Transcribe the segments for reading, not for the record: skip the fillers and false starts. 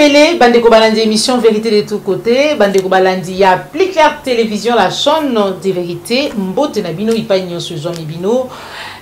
Ebele, Bandeko Balandi émission Vérité de tous côtés, Bandeko Balandi ya plus clair télévision la chaîne de vérité, Mbote Nabino Ipanyo sur Bino.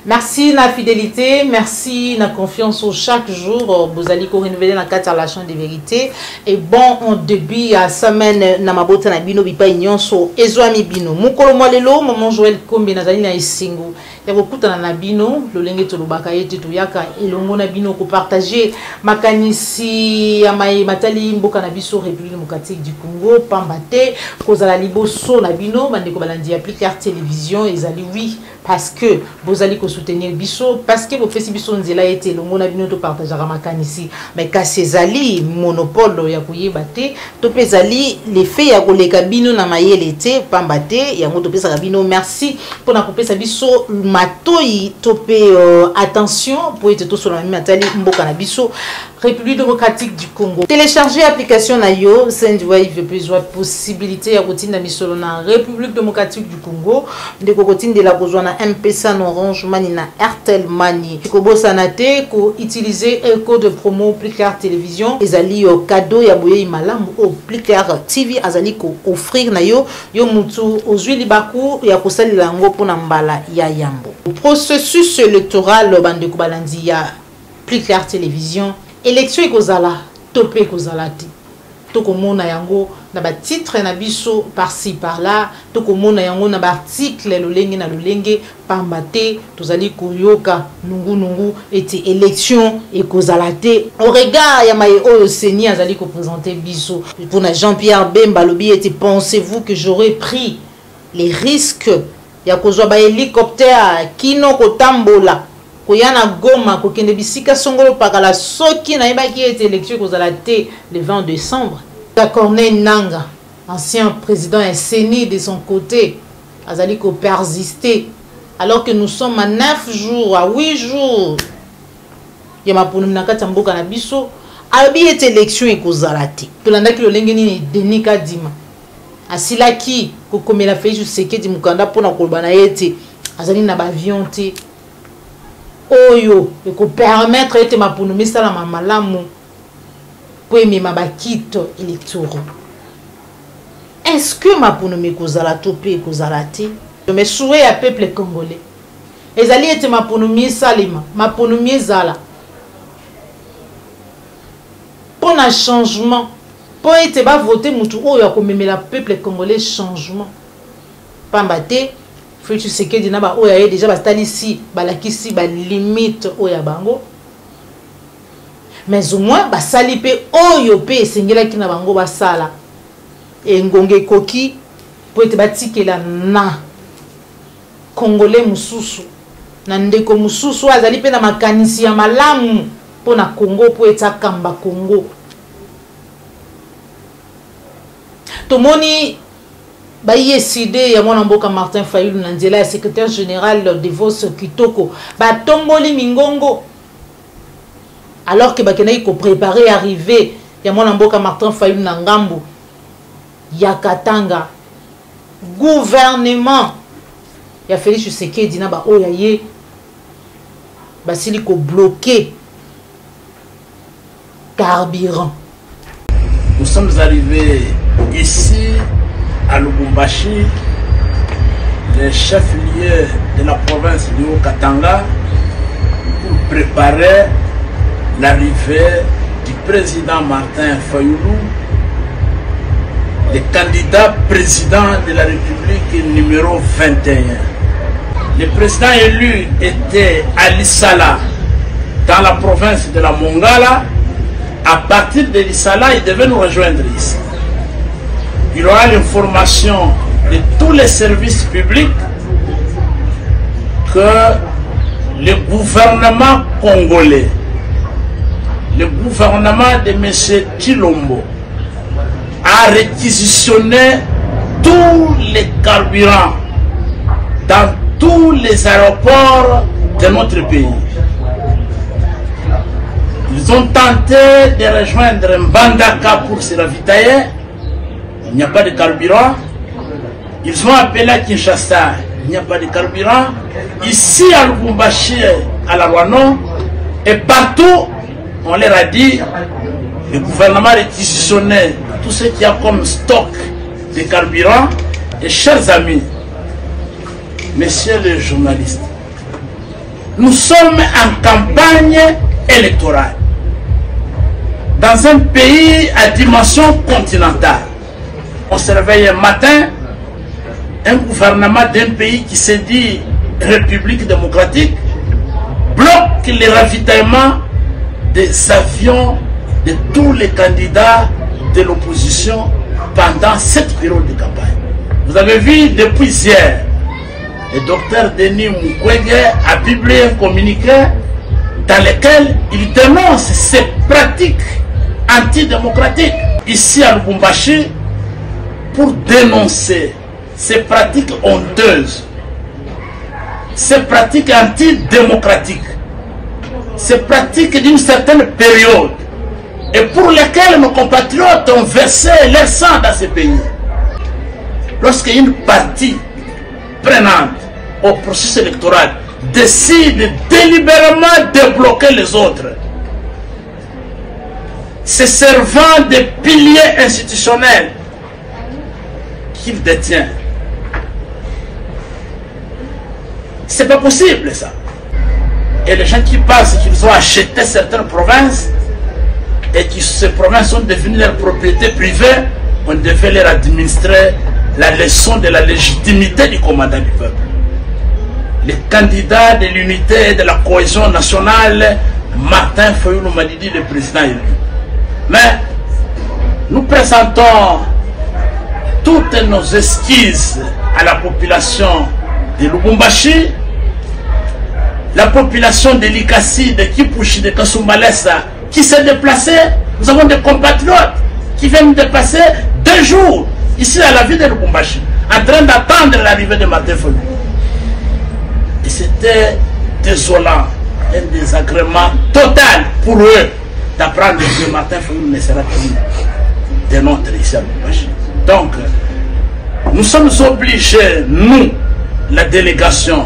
Merci na fidélité, merci na confiance au chaque jour. Vous allez renouveler la carte à la chaîne de vérité. Et bon, on début à semaine na Mabote Nabino Ipanyo sur Ezoami Bino. Mukolo Mwalelo, maman Joël Kombe Nazali na Isingo. Ya bokuta na bino, lolenge tolobaka yete toyaka elongo na bino ko partager makanisi ya matali mboka na biso République démocratique du Congo pambate kozala liboso na bino bandeko balandi appliquer télévision ezali oui parce que vous allez soutenir biso parce que vous faites biso nzela yete elongo na bino to partager makanisi mais kasi ezali monopole ya koyeba te to pezali l'effet ya koleka bino na mayele te pambate yango to pesa bino merci pour na kopesa biso matoi topé attention pour être tout sur la matali mboka na biso République démocratique du Congo. Télécharger application na yo, c'est il besoin possibilité ya routine na misolo na République démocratique du Congo, de routine de la besoin na M-Pesa na Orange Money na Airtel Money. Ko bossa na te ko utiliser un code de promo plus clair télévision, ezali yo cadeau ya boye malamu au plus clair TV azali ko offrir na yo mutu ozwi libaku ya kosalila ngo pona mbala ya yambo. Processus électoral bandeko balandi ya plus clair télévision. Élection ekozala topé kozala ti tokomona yango na ba titre na biso par-ci par-là tokomona yango na ba article lolenge na lolenge pambate tozali koyoka nungu ete élection ekozala te au regard ya maye oyo seni azali ko présenter biso pour na Jean-Pierre Bemba lobi ete pensez-vous que j'aurais pris les risques ya kozwa ba hélicoptère kino kotambola Koyana Goma, kokende bisika songolo pakala soki na yebaki ete élection kozala te le 20 décembre. Corneille Nanga, ancien président SNI de son côté, azali ko persister alors que nous sommes à 9 jours, à 8 jours. Yama pour nous nakata mboka na biso, abi ete élection ekozala te. Tolanda ki lolenge ni Denika Dima. Asilaki kokomela Félix Tshisekedi mukanda pona kolba na ete azali na ba avion te. Oyo eko permettre ete mapunumi sala mamalamu po emema bakite électoraux. Est-ce que mapunumi kozala tope kozala te? Mais souhait à peuple congolais. Ezali ete mapunumi salima, mapunumi zala. Pour un changement, pour ete ba voter mutu oyo akomemela peuple congolais changement. Pambate Félix Tshisekedi na ba oya ye déjà bastali si balakisi ba limite oya bango mais au moins basali pe oyo pe esengela ki na bango basala e ngonge koki po ete batikela na congolais mususu na ndeko mususu azali pe na makanisi ya malamu po na Congo po etakamba Congo tomoni Baye Side ya mwana mboka Martin Fayulu Nandela ya secrétaire général de Vos Kitoko ba tomboli mingongo alors que bakena ko préparer arriver ya mwana mboka Martin Fayulu na ngambo ya Katanga gouvernement ya Félix Tshisekedi na ba oya ye basili ko bloquer carburant. Nous sommes arrivés ici à Lubumbashi, le chef-lieu de la province du Haut-Katanga, pour préparer l'arrivée du président Martin Fayulu, le candidat président de la République numéro 21. Le président élu était Ali Sala dans la province de la Mongala. À partir de Lissala, il devait nous rejoindre ici. Il aura l'information de tous les services publics que le gouvernement congolais, le gouvernement de M. Chilombo, a réquisitionné tous les carburants dans tous les aéroports de notre pays. Ils ont tenté de rejoindre Mbandaka pour se ravitailler. Il n'y a pas de carburant. Ils ont appelé à Kinshasa. Il n'y a pas de carburant. Ici à Lubumbashi, à la Rwano, et partout, on leur a dit Le gouvernement réquisitionnait tout ce qu'il y a comme stock de carburant. Et chers amis, messieurs les journalistes, nous sommes en campagne électorale dans un pays à dimension continentale. On se réveille un matin, un gouvernement d'un pays qui se dit République démocratique bloque les ravitaillements des avions de tous les candidats de l'opposition pendant cette période de campagne. Vous avez vu depuis hier, le docteur Denis Mukwege a publié un communiqué dans lequel il dénonce ces pratiques antidémocratiques ici à Lubumbashi pour dénoncer ces pratiques honteuses, ces pratiques antidémocratiques, ces pratiques d'une certaine période et pour lesquelles nos compatriotes ont versé leur sang dans ces pays. Lorsqu'une partie prenante au processus électoral décide délibérément de bloquer les autres, se servant des piliers institutionnels qu'il détient, c'est pas possible ça. Et les gens qui pensent qu'ils ont acheté certaines provinces et que ces provinces sont devenues leur propriété privée, on devait leur administrer la leçon de la légitimité du commandant du peuple. Les candidats de l'unité et de la cohésion nationale, Martin Fayulu Madidi, le président élu. Mais nous présentons toutes nos esquisses à la population de Lubumbashi, la population de Likasi, de Kipushi, de Kasumbalesa, qui s'est déplacée. Nous avons des compatriotes qui viennent de passer 2 jours ici à la ville de Lubumbashi, en train d'attendre l'arrivée de Martin Fayulu. Et c'était désolant, un désagrément total pour eux d'apprendre que Martin Fayulu ne sera plus des nôtres ici à Lubumbashi. Donc, nous sommes obligés, nous, la délégation,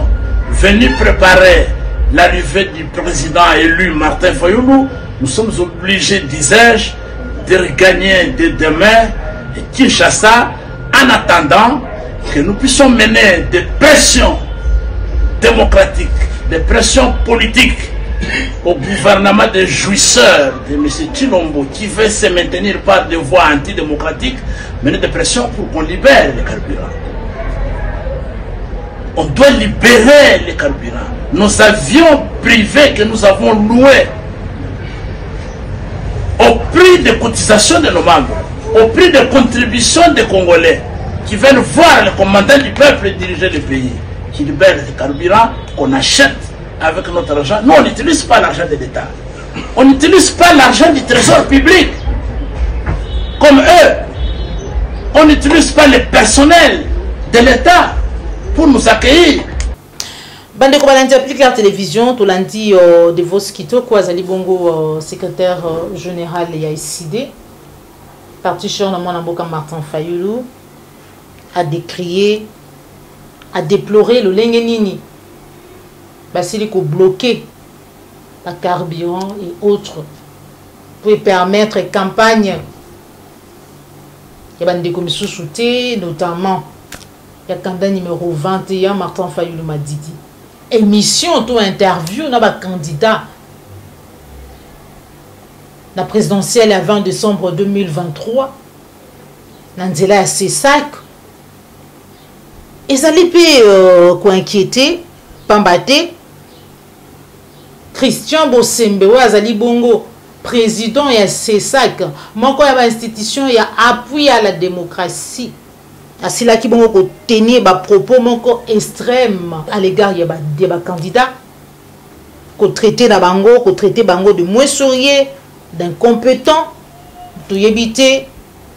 venue préparer l'arrivée du président élu Martin Fayulu, nous sommes obligés, disais-je, de regagner dès demain Kinshasa en attendant que nous puissions mener des pressions démocratiques, des pressions politiques au gouvernement des jouisseurs de M. Chilombo qui veut se maintenir par des voies antidémocratiques, mener des pressions pour qu'on libère les carburants. On doit libérer les carburants. Nos avions privés que nous avons loués au prix des cotisations de nos membres, au prix des contributions des Congolais qui viennent voir le commandant du peuple diriger le pays, qui libère les carburants qu'on achète avec notre argent. Nous, on n'utilise pas l'argent de l'État. On n'utilise pas l'argent du trésor public comme eux. On n'utilise pas le personnel de l'État pour nous accueillir. Bande Kobalandi applique la télévision, tout lundi de vos Kito, Kwazali Bongo, secrétaire général et ICD, parti cher Namboka Martin Fayulu, a décrié, a déploré le Lengenini, Basiliko bloqué la carburant et autres, pour permettre campagne. Il y a des commissions soutées, notamment, il y a candidat numéro 21, Martin Fayulu Madidi. Émission, tout interview, n'a pas candidat. La présidentielle est 20 décembre 2023. Nandela a ses sacs. Et ça les peut inquiéter, pambater. Christian Bosembe, Azali Bongo, président, il y a ses sacs. Mon quoi, il y a une institution, il y a appui à la démocratie. C'est là qui vont tenir des propos extrêmes à l'égard des candidats. Qu'on traiter la bango, qu'on traiter bango de moins sourier, d'incompétent, tout éviter.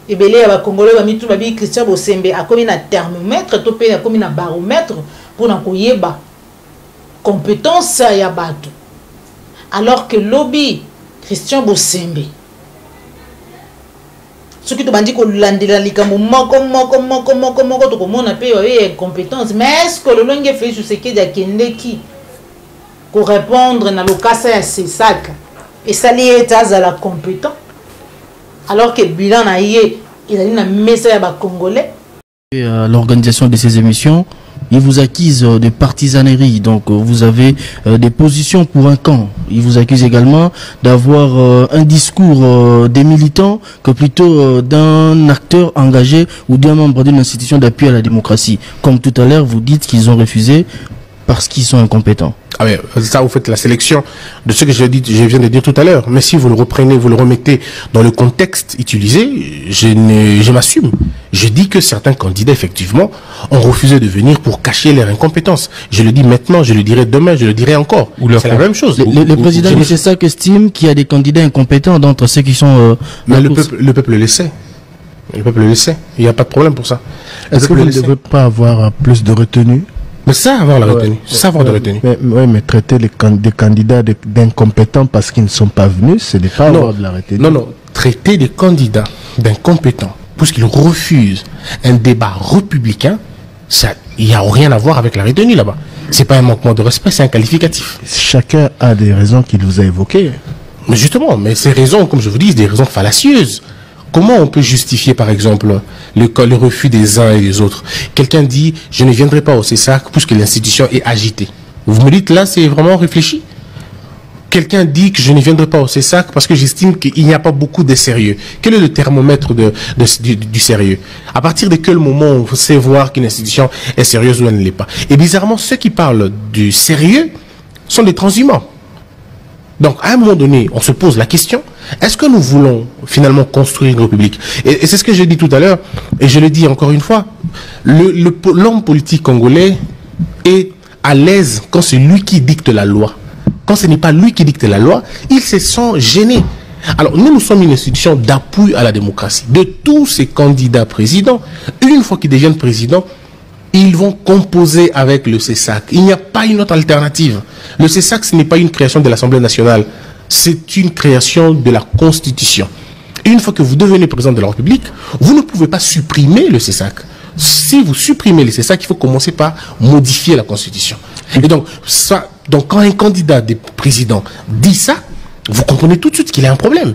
Et bien là, les Congolais ont mis tout le Christian Bosembe a comme un thermomètre, tout a comme un baromètre pour n'encoyer bas compétence à Yabato. Alors que lobby Christian Bosembe. Ce qui te dit que l'andela likambo moko to komona pe incompétence, mais est-ce que le longue fait sur ce qui est kende qui pour répondre na lokasa ya ces sacs et ça lié à la compétence alors que bilan na yé il a une message à Congolais. L'organisation de ces émissions, ils vous accusent de partisanerie, donc vous avez des positions pour un camp. Ils vous accusent également d'avoir un discours des militants que plutôt d'un acteur engagé ou d'un membre d'une institution d'appui à la démocratie. Comme tout à l'heure, vous dites qu'ils ont refusé parce qu'ils sont incompétents. Ah ouais, ça vous faites la sélection de ce que je viens de dire tout à l'heure. Mais si vous le reprenez, vous le remettez dans le contexte utilisé, je m'assume. Je dis que certains candidats, effectivement, ont refusé de venir pour cacher leur incompétence. Je le dis maintenant, je le dirai demain, je le dirai encore. C'est la même chose. Le président de CESAC estime qu'il y a des candidats incompétents d'entre ceux qui sont... mais le peuple le sait. Le peuple le sait. Il n'y a pas de problème pour ça. Est-ce que vous ne devez pas avoir plus de retenue? Mais ça, avoir la retenue. Ça, avoir de retenue. Mais traiter des candidats d'incompétents parce qu'ils ne sont pas venus, ce n'est pas avoir de la retenue. Non. Traiter des candidats d'incompétents puisqu'ils refusent un débat républicain, il n'y a rien à voir avec la retenue là-bas. C'est pas un manquement de respect, c'est un qualificatif. Chacun a des raisons qu'il vous a évoquées. Mais justement, mais ces raisons, comme je vous dis, des raisons fallacieuses. Comment on peut justifier, par exemple, le refus des uns et des autres? Quelqu'un dit, je ne viendrai pas au CESAC puisque l'institution est agitée. Vous me dites, là, c'est vraiment réfléchi. Quelqu'un dit que je ne viendrai pas au CESAC parce que j'estime qu'il n'y a pas beaucoup de sérieux. Quel est le thermomètre du sérieux? À partir de quel moment on sait voir qu'une institution est sérieuse ou elle ne l'est pas? Et bizarrement, ceux qui parlent du sérieux sont des transhumants. Donc, à un moment donné, on se pose la question, est-ce que nous voulons finalement construire une république? Et c'est ce que j'ai dit tout à l'heure, et je le dis encore une fois, l'homme politique congolais est à l'aise quand c'est lui qui dicte la loi. Quand ce n'est pas lui qui dicte la loi, il se sent gêné. Alors, nous sommes une institution d'appui à la démocratie. De tous ces candidats présidents, une fois qu'ils deviennent présidents, ils vont composer avec le CESAC. Il n'y a pas une autre alternative. Le CESAC, ce n'est pas une création de l'Assemblée nationale. C'est une création de la Constitution. Une fois que vous devenez président de la République, vous ne pouvez pas supprimer le CESAC. Si vous supprimez le CESAC, il faut commencer par modifier la Constitution. Et donc quand un candidat des présidents dit ça, vous comprenez tout de suite qu'il y a un problème.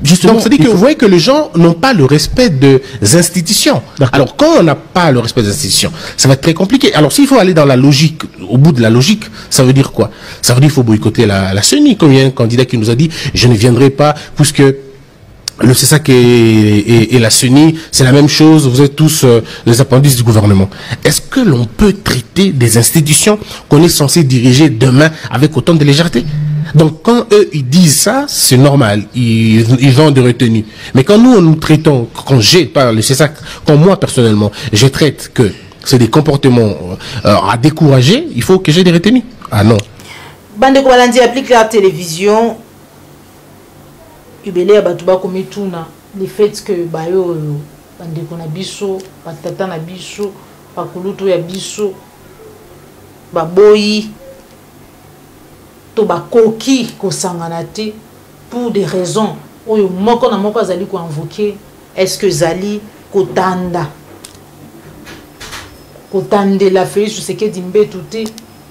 Justement, donc, c'est-à-dire que vous voyez que les gens n'ont pas le respect des institutions. Alors, quand on n'a pas le respect des institutions, ça va être très compliqué. Alors, s'il faut aller dans la logique, au bout de la logique, ça veut dire quoi? Ça veut dire qu'il faut boycotter la CENI. Comme il y a un candidat qui nous a dit, je ne viendrai pas, puisque le CESAC et la CENI, c'est la même chose, vous êtes tous les appendices du gouvernement. Est-ce que l'on peut traiter des institutions qu'on est censé diriger demain avec autant de légèreté? Donc, quand eux, ils disent ça, c'est normal. Ils ont des retenues. Mais quand nous traitons, quand j'ai, pas le CESAC, quand moi, personnellement, je traite que c'est des comportements à décourager, il faut que j'ai des retenues. Ah non. Bande Kobalandi applique la télévision. Ubele Abatuba Komituna. Le fait que, bayo, bande Konabiso, Batata Nabiso, Bakulutu Yabiso, Baboyi, Toba Koki Kosanganate, pour des raisons où moko na moko azali ko invoquer, est-ce que Zali Kotanda Kotande la fait je sais que dimbe touté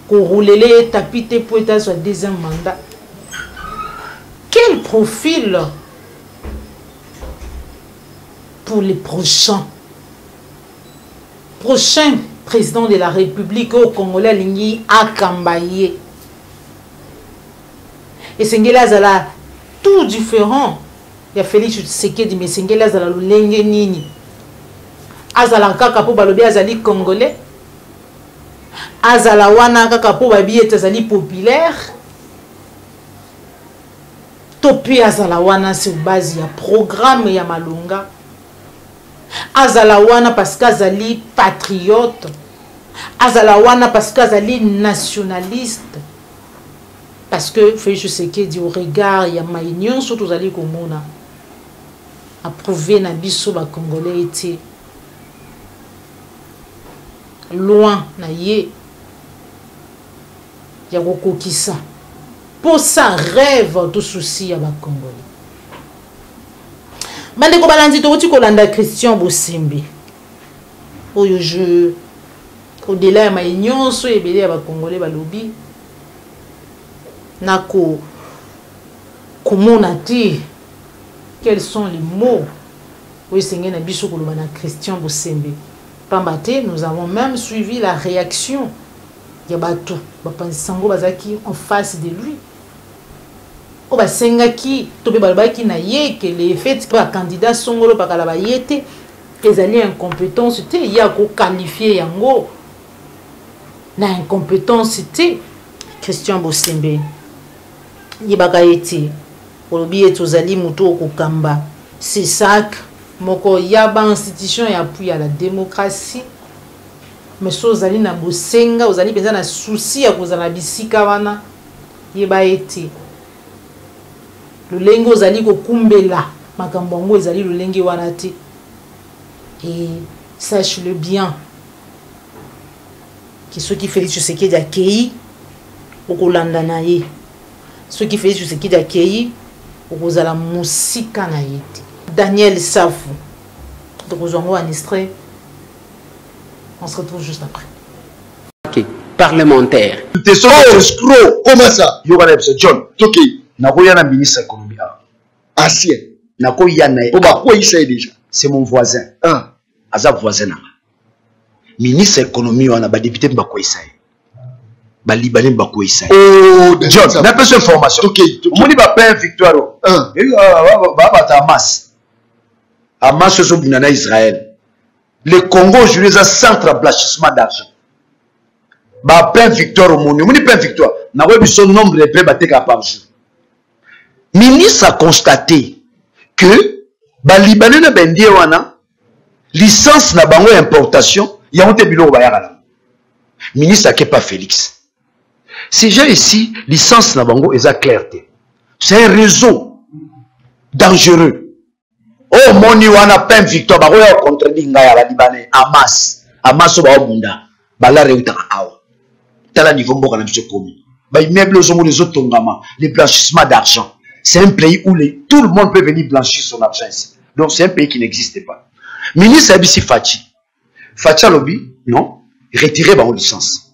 ko roulele tapite pour être sur deuxième mandat. Quel profil pour les prochains présidents de la République au Congolais lingi akambaye? Et Sengela Zala tout différent. Il y a Félix Tshisekedi mais Sengela Zala lolenge nini. Azala kaka po balobi azali congolais. Azala wana kaka po babi etazali populaire. Topi azala wana sur base ya programme ya malunga. Azala wana parce qu'azali patriote. Azala wana parce qu'azali nationaliste. Parce que Félix Tshisekedi au regard il y a maïnion surtout zali komona approuvé na biso ba congolais était loin na ye ya kokokisa pour ça rêve tout souci ya ba congolais. Bande ko balandi to ti kolanda Christian Bosimbi oyo je au-delà ya maïnion so ebele ya ba congolais balobi nako komona ti quels sont les mots où Sengena biso koloba na Christian Bosembe. Pambate, nous avons même suivi la réaction ya bato bapanzisango bazaki en face de lui. O basengaki tobe balbaki na ye que les faits que candidat songolo pakala ba yete ezali incompétence te ya ko qualifier yango na incompétence te. Christian Bosembe yebaka ete olobi etozali muto okokamba c'est ça moko yaba institution ya appui à la démocratie mais so ozali na bosenga ozali penza na souci ya kozala bisika wana yeba ete lolenge ozali kokumbela makambo yango ezali lolenge wana te. Et sache-le bien que ceux qui Félix Tshisekedi accueilli okolanda na ye, ceux qui Félix Tshisekedi accueilli okozala musika na ye. Daniel Safu, donc aux envoie un extrait. On se retrouve juste après. Ok, parlementaire. T'es son escroc. Comment ça? Yoga John. Ok. Nakoya na ministre de l'économie. Ancien. Nakoya na. Oba quoi il sait déjà? C'est mon voisin. Azab voisin. Ministre de l'économie on a ba député mbako isaï. Ba libanais mbako isaï. Oh, John, n'a pas cette information. Ok. On dit ba pain victoire. Ba ta masse. Hamas sur Bunana Israël. Le Congo aujourd'hui est un centre de blanchissement d'argent. Bah plein victoire au monde. On dit plein victoire. N'a pas vu son nombre de prêts battés par jour. Ministre a constaté que bah Libanais na bendie wana licence na bango importation y a honte bilo bayara. Ministre a pas Félix. Ces gens ici licence na bango est à clarté. C'est un réseau dangereux. Oh moni wana plein victoire ba oya contredire ngaya ba Libanais Hamas ba obunda ba la reuta awa tala niveau mboka na biso komi ba immeuble zo mo les autres tongama les blanchissements d'argent. C'est un pays où tout le monde peut venir blanchir son argent ici. Donc c'est un pays qui n'existe pas. Ministre Abissi Fachi lobby non retirer ba licence.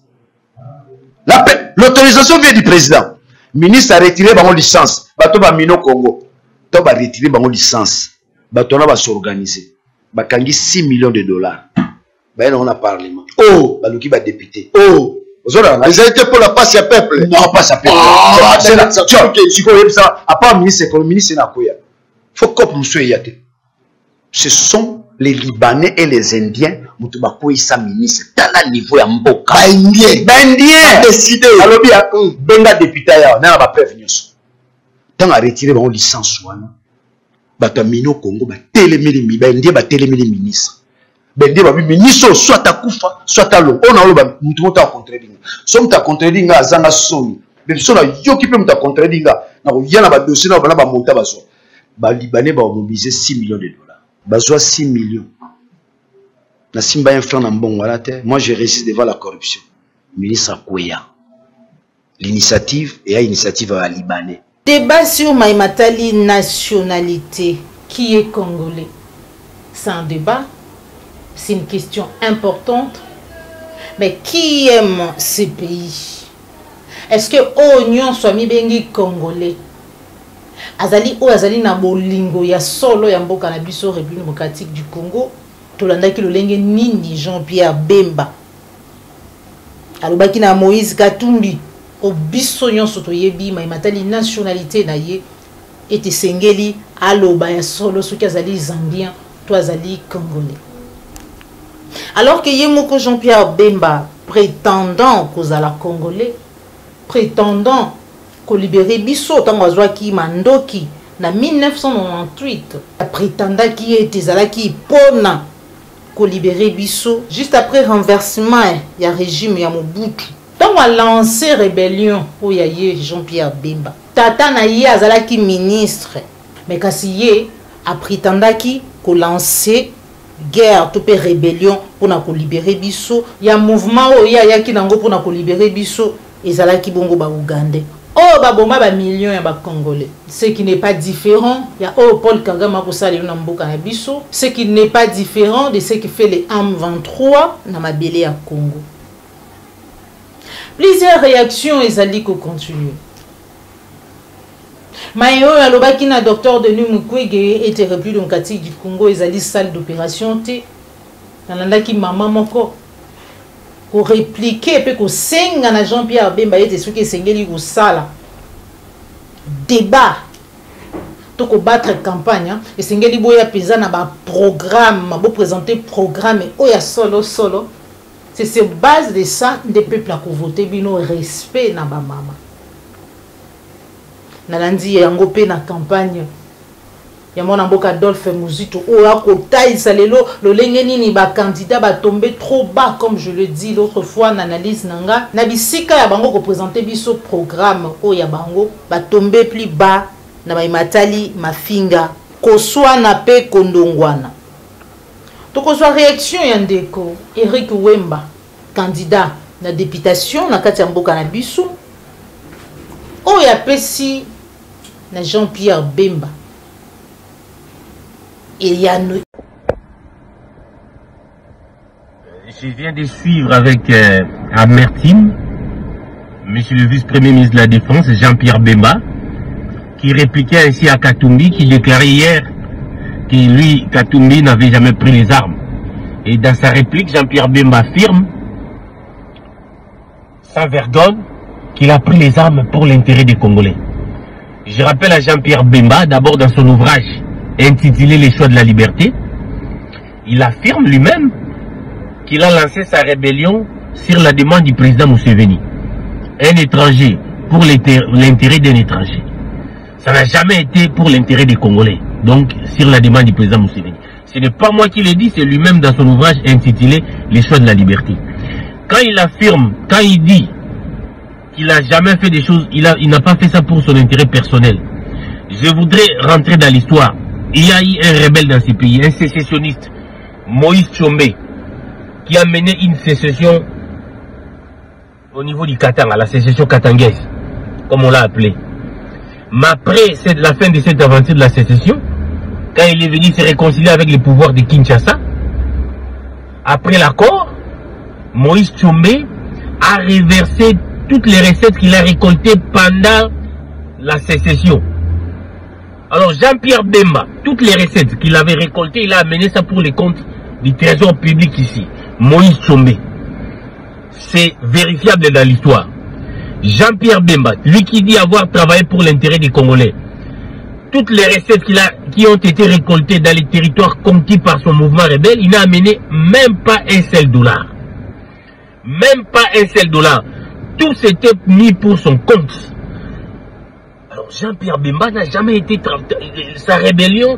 L'autorisation vient du président. Ministre a retiré ba licence. Bato ba mino Congo. To ba retirer ba licence. Batona va s'organiser. Bakangi 6 millions de dollars. Ben on a parlé. Oh, Baluki va député. Oh, ils ont été pour la passe à peuple. Non, passe à peuple. C'est là. À part ministre économie, c'est Nakoya. Faut que monsieur yate. Ce sont les Libanais et les Indiens. Moutoubakoui sa ministre. Dans le niveau ya mboka. Indien. Décidé. Alors bien, benga député ya. On a prévenu. Tant à retirer mon licence bato mino Congo ba telemeli ba ndie ba telemeli ministre bende ba ministre soit akufa soit alo on a lo ba mutu mota contredinga so muta contredinga azanga soni be so na yoki pe muta contredinga na ko yana ba dossier na ba monta ba so ba libanais ba mobiliser 6 millions de dollars ba so 6 millions na simba un franc na mbongo la terre. Moi je résiste devant la corruption. Ministre Akoya l'initiative et à initiative à libanais. Débat sur Maïmatali nationalité. Qui est congolais? C'est un débat. C'est une question importante. Mais qui aime ce pays? Est-ce que Oignon soit mi bengi congolais? Azali o azali na bolingo ya solo ya mboka na biso République démocratique du Congo. Tolanda ki lolenge nini Jean-Pierre Bemba. Alobaki na Moïse Katumbi. Au bisognon soto yebi Maïmatali nationalité na ye et sengeli aloba ya solo soki azali zambien to azali congolais. Alors que yemoko Jean-Pierre Bemba prétendant kozala congolais, prétendant ko libérer biso tango azwaki mandoki na 1998, prétendaki ete zalaki pona ko libérer biso juste après renversement ya régime ya Mobutu. Donc on a lancé rébellion pour Jean-Pierre Bemba. Tata na ye azalaki ministre. Mais kasi ye a prétendaki ko lancer guerre to pe rébellion pour na ko libérer biso. Ya mouvement o ya ki nango pour na ko libérer biso ezalaki bongo ba Ougandais. Oh ba bomba ba millions ya ba Congolais. Ce qui n'est pas différent, ya oh Paul Kagame ko sali na mboka na biso, ce qui n'est pas différent de ce que fait les M23 na mabele ya Congo. Plusieurs réactions et Zaliko continue. Mayo alobaki na docteur Denis Mukwege était République démocratique du Congo ezali salle d'opération te nalandaki mama moko ko répliquer pe ko senga na Jean-Pierre Bemba ete soki esengeli ko sala débat to ko battre campagne esengeli boya peza na ba programme bo présenter programme oya solo c'est sur base de ça des peuples à voter bino respect na ba mama nalandi yango pe na campagne ya mona mboka Adolphe Muzito o akotaisa lelo lolenge nini ba candidat ba tomber trop bas comme je le dis l'autre fois na analyse nanga na bisika ya bango ko présenter biso programme o ya bango ba tomber plus bas na ba matali mafinga koswana pe kondongwana to ko so réaction ya ndeko Eric Wemba candidat na députation na kati ya mboka na biso o ya pesi na Jean-Pierre Bemba et Yannou. Je viens de suivre avec amertume monsieur le vice-premier ministre de la Défense Jean-Pierre Bemba qui répliquait ainsi à Katumbi qui déclarait hier que lui Katumbi n'avait jamais pris les armes et dans sa réplique Jean-Pierre Bemba affirme sans vergogne qu'il a pris les armes pour l'intérêt des Congolais. Je rappelle à Jean-Pierre Bemba, d'abord dans son ouvrage intitulé Les choix de la liberté, il affirme lui-même qu'il a lancé sa rébellion sur la demande du président Museveni. Un étranger pour l'intérêt d'un étranger. Ça n'a jamais été pour l'intérêt des Congolais, donc sur la demande du président Museveni. Ce n'est pas moi qui l'ai dit, c'est lui-même dans son ouvrage intitulé Les choix de la liberté. Quand il affirme, quand il dit qu'il n'a jamais fait des choses, il n'a pas fait ça pour son intérêt personnel. Je voudrais rentrer dans l'histoire. Il y a eu un rebelle dans ce pays, un sécessionniste, Moïse Tshombe, qui a mené une sécession au niveau du Katanga, la sécession katangaise, comme on l'a appelé. Mais après la fin de cette aventure de la sécession, quand il est venu se réconcilier avec les pouvoirs de Kinshasa, après l'accord, Moïse Tshombe a reversé toutes les recettes qu'il a récoltées pendant la sécession. Alors Jean-Pierre Bemba, toutes les recettes qu'il avait récoltées, il a amené ça pour les comptes du trésor public ici. Moïse Tshombe. C'est vérifiable dans l'histoire. Jean-Pierre Bemba, lui qui dit avoir travaillé pour l'intérêt des Congolais, toutes les recettes qui ont été récoltées dans les territoires conquis par son mouvement rebelle, il n'a amené même pas un seul dollar. Même pas un seul dollar. Tout s'était mis pour son compte. Alors Jean-Pierre Bemba n'a jamais été... Sa rébellion,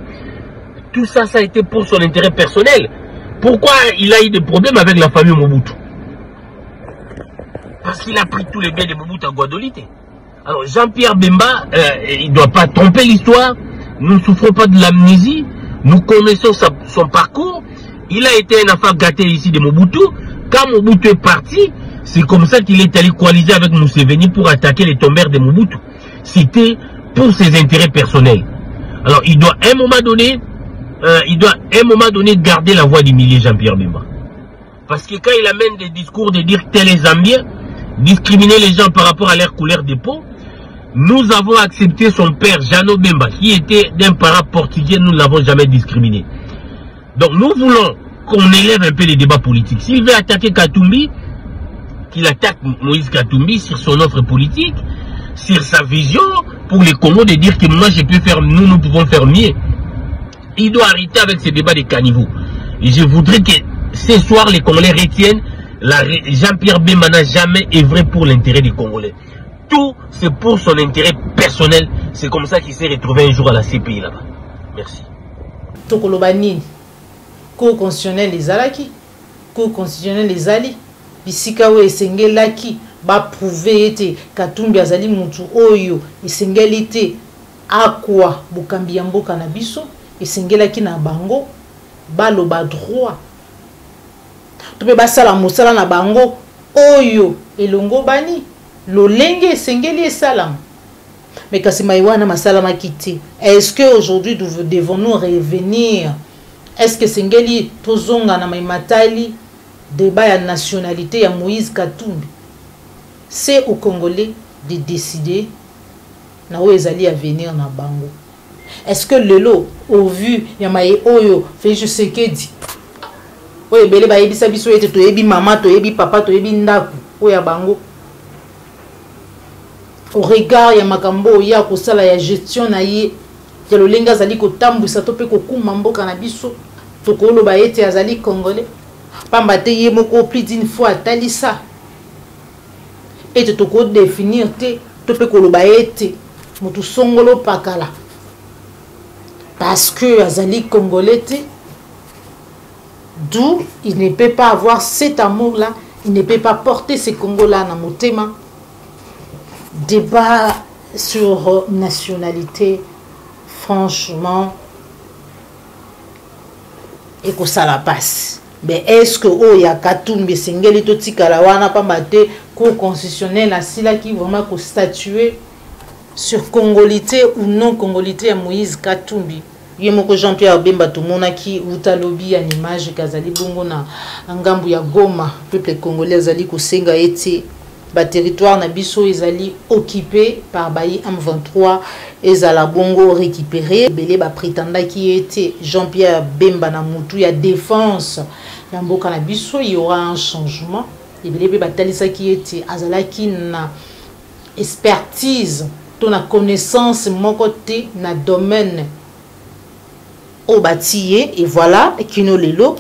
tout ça, ça a été pour son intérêt personnel. Pourquoi il a eu des problèmes avec la famille Mobutu? Parce qu'il a pris tous les biens de Mobutu à Guadolité. Alors Jean-Pierre Bemba, il ne doit pas tromper l'histoire. Nous ne souffrons pas de l'amnésie. Nous connaissons son parcours. Il a été un enfant gâté ici de Mobutu. Quand Mobutu est parti, c'est comme ça qu'il est allé coaliser avec Museveni pour attaquer les tombeurs de Mobutu. C'était pour ses intérêts personnels. Alors il doit à un moment donné, garder la voix du milieu Jean-Pierre Bemba. Parce que quand il amène des discours de dire tel est Zambien, discriminer les gens par rapport à leur couleur de peau, nous avons accepté son père Jeannot Bemba, qui était d'un parent portugais, nous ne l'avons jamais discriminé. Donc nous voulons qu'on élève un peu les débats politiques. S'il veut attaquer Katumbi, qu'il attaque Moïse Katumbi sur son offre politique, sur sa vision pour les Congos de dire que moi je peux faire, nous pouvons faire mieux. Il doit arrêter avec ces débats de caniveaux. Et je voudrais que ce soir les Congolais retiennent Jean-Pierre Bemba n'a jamais œuvré pour l'intérêt des Congolais. Tout c'est pour son intérêt personnel. C'est comme ça qu'il s'est retrouvé un jour à la CPI là-bas. Merci. Tokolobani, cour constitutionnel les alaki, cour constitutionnel les ali, bisikawe esengelaki ba prouver ete Katumbi azali mutu oyo esengelite akwa bukambi ya mboka na biso esengelaki na bango baloba droit. Tope basala mosala na bango oyo elongo bani lolenge esengeli esalam. Mais kasi maiwana masala makiti. Est-ce que aujourd'hui nous devons revenir? Est-ce que sengeli tozonga na maimatali débat ya nationalité ya Moïse Katumbi? C'est aux Congolais de décider na oyo ezali avenir na bango. Est-ce que lelo au vu ya maye oyo Félix Tshisekedi oyo ebele bayebisa biso ete toyebi mama toyebi papa toyebi ndaku oyo ya bango au regard ya makambo ya kosala ya gestion na ye ya lolenga azali kotambwisa to mpe kokuma mboka na biso tokoloba ete azali congolais pamba te ye moko plus d'une fois atali ça ete tokodéfinir te to mpe koloba ete motu songolo pakala parce que azali congolais te, d'où il ne peut pas avoir cet amour là, il ne peut pas porter ce Congo là dans mon thème. Débat sur nationalité, franchement, et que ça la passe. Mais est-ce que oh ya Katumbi Sengeli to tikalawana pas maté cour constitutionnel la sila qui vraiment ko statuer sur congolité ou non congolité à Moïse Katumbi? Yemoko Jean-Pierre Bemba tumona ki utalobi ya image kazali bongo na ngambu ya Goma peuple congolais azali kosenga ete ba territoire na biso ezali occupé par bayi M23 ezala bongo récupéré belé ba prétenda ki ete Jean-Pierre Bemba na mutu ya défense ya mboka na biso il y aura un changement et belé ba talisa ki ete azala ki na expertise to na connaissance moko te na domaine au bâtiment et voilà kino lelo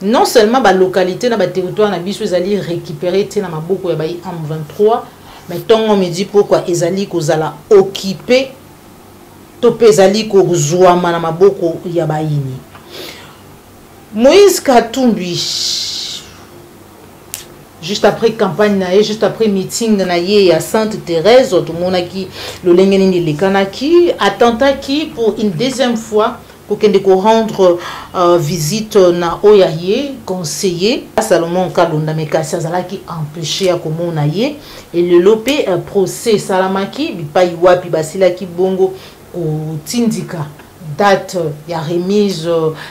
non seulement la localité na ba territoire na biso ezali récupérer te na maboko ya bayi M23 mais tongo me dit pourquoi ezali kozala occupé to pe ezali kozwama na maboko ya bayini. Moïse Katumbi juste après campagne na juste après meeting na ye ya Sainte Thérèse tout monde qui le lengeni ni lekanaki attentat qui pour une deuxième fois pour qu'il rendre visite na oyaye conseiller Salomon Kalonda Mekasi azalaki empêché à komona ye et le lopé procès salamaki bipai wapi basilaki bongo au tindika date ya remise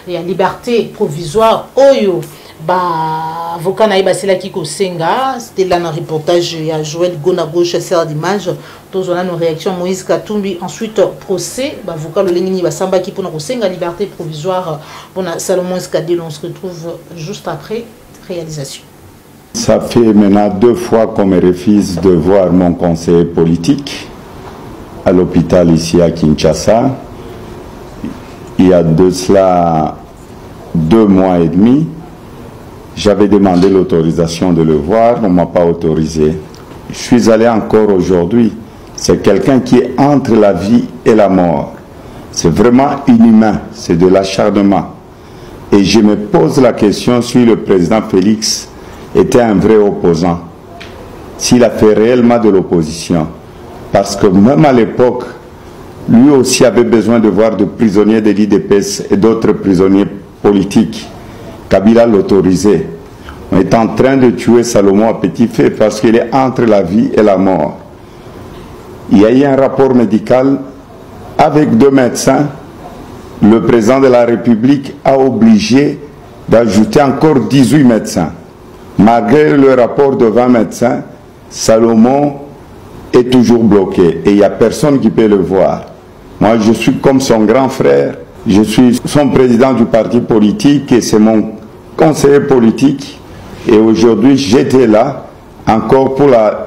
ya liberté provisoire oyo ba avocat na basilaki kosenga. C'était là un reportage ya Joël Gonago chasseur d'image tous on a nos réactions. Moïse Katumbi ensuite procès ba avocat le lengini basamba ki pour kosenga liberté provisoire pour Salomon Skadil. On se retrouve juste après réalisation. Ça fait maintenant 2 fois qu'on me refuse de voir mon conseiller politique à l'hôpital ici à Kinshasa. Il y a de cela 2 mois et demi. J'avais demandé l'autorisation de le voir, on ne m'a pas autorisé. Je suis allé encore aujourd'hui. C'est quelqu'un qui est entre la vie et la mort. C'est vraiment inhumain, c'est de l'acharnement. Et je me pose la question si le président Félix était un vrai opposant, s'il a fait réellement de l'opposition. Parce que même à l'époque, lui aussi avait besoin de voir des prisonniers de l'IDPS et d'autres prisonniers politiques. Kabila l'autorisait. On est en train de tuer Salomon à petit feu parce qu'il est entre la vie et la mort. Il y a eu un rapport médical avec 2 médecins. Le président de la République a obligé d'ajouter encore 18 médecins. Malgré le rapport de 20 médecins, Salomon est toujours bloqué et il n'y a personne qui peut le voir. Moi, je suis comme son grand frère. Je suis son président du parti politique et c'est mon conseiller politique. Et aujourd'hui, j'étais là. Encore pour la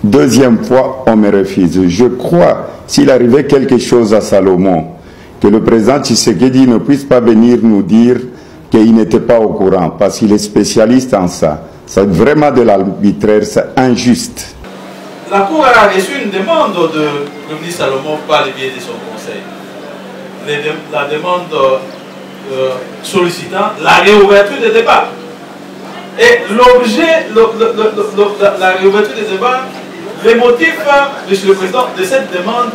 2e fois, on me refuse. Je crois, s'il arrivait quelque chose à Salomon, que le président Tshisekedi ne puisse pas venir nous dire qu'il n'était pas au courant, parce qu'il est spécialiste en ça. C'est vraiment de l'arbitraire, c'est injuste. La Cour a reçu une demande de ministre Salomon par le biais de son conseil. La demande sollicitant la réouverture des débats. Et l'objet, la réouverture des débats, les motifs, Monsieur le Président, de cette demande,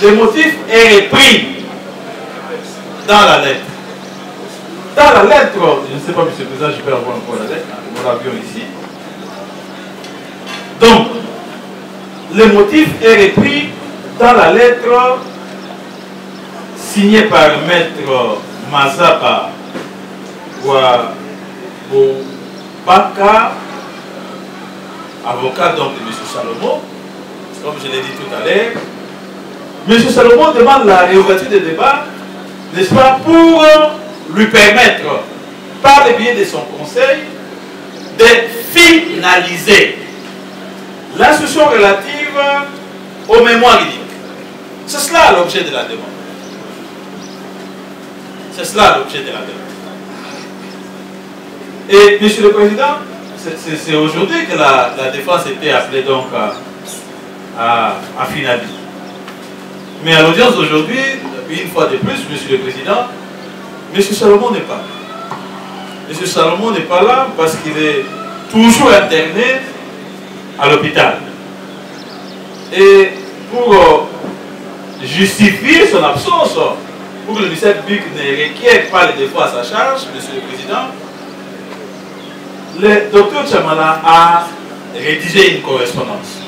les motifs est repris dans la lettre. Dans la lettre, je ne sais pas, Monsieur le Président, je peux avoir encore la lettre, nous l'avions ici. Donc, le motif est repris dans la lettre signée par Maître Mazaba Baka, avocat donc de M. Salomon, comme je l'ai dit tout à l'heure, M. Salomon demande la réouverture des débats, n'est-ce pas, pour lui permettre, par le biais de son conseil, de finaliser l'instruction relative aux mémoires uniques. C'est cela l'objet de la demande. C'est cela l'objet de la demande. Et, Monsieur le Président, c'est aujourd'hui que la défense était appelée donc à finaliser. Mais à l'audience d'aujourd'hui, une fois de plus, Monsieur le Président, M. Salomon n'est pas là. M. Salomon n'est pas là parce qu'il est toujours interné à l'hôpital. Et pour justifier son absence, pour que le ministère public ne requiert pas les défauts à sa charge, Monsieur le Président, le docteur Chamala a rédigé une correspondance.